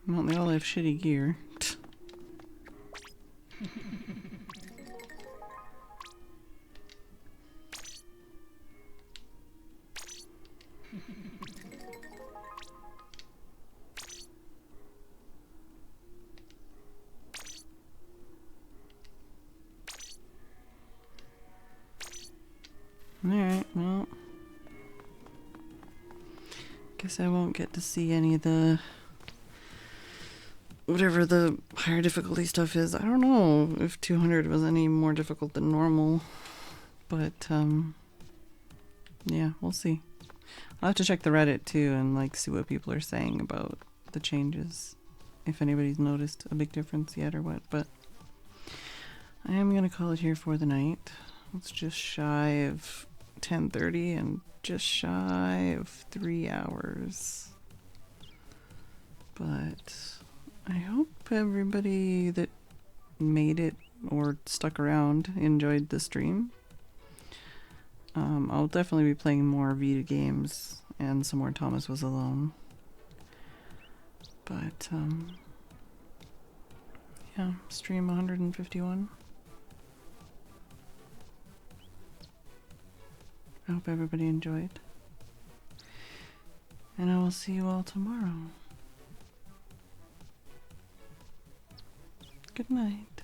Well, they all have shitty gear. Alright, well. Guess I won't get to see any of the... whatever the higher difficulty stuff is. I don't know if 200 was any more difficult than normal. But, yeah, we'll see. I'll have to check the Reddit too and like see what people are saying about the changes. If anybody's noticed a big difference yet or what. But I am going to call it here for the night. It's just shy of 10:30 and just shy of 3 hours. But I hope everybody that made it or stuck around enjoyed the stream. I'll definitely be playing more Vita games and some more Thomas Was Alone. But, yeah, stream 151. I hope everybody enjoyed. And I will see you all tomorrow. Good night.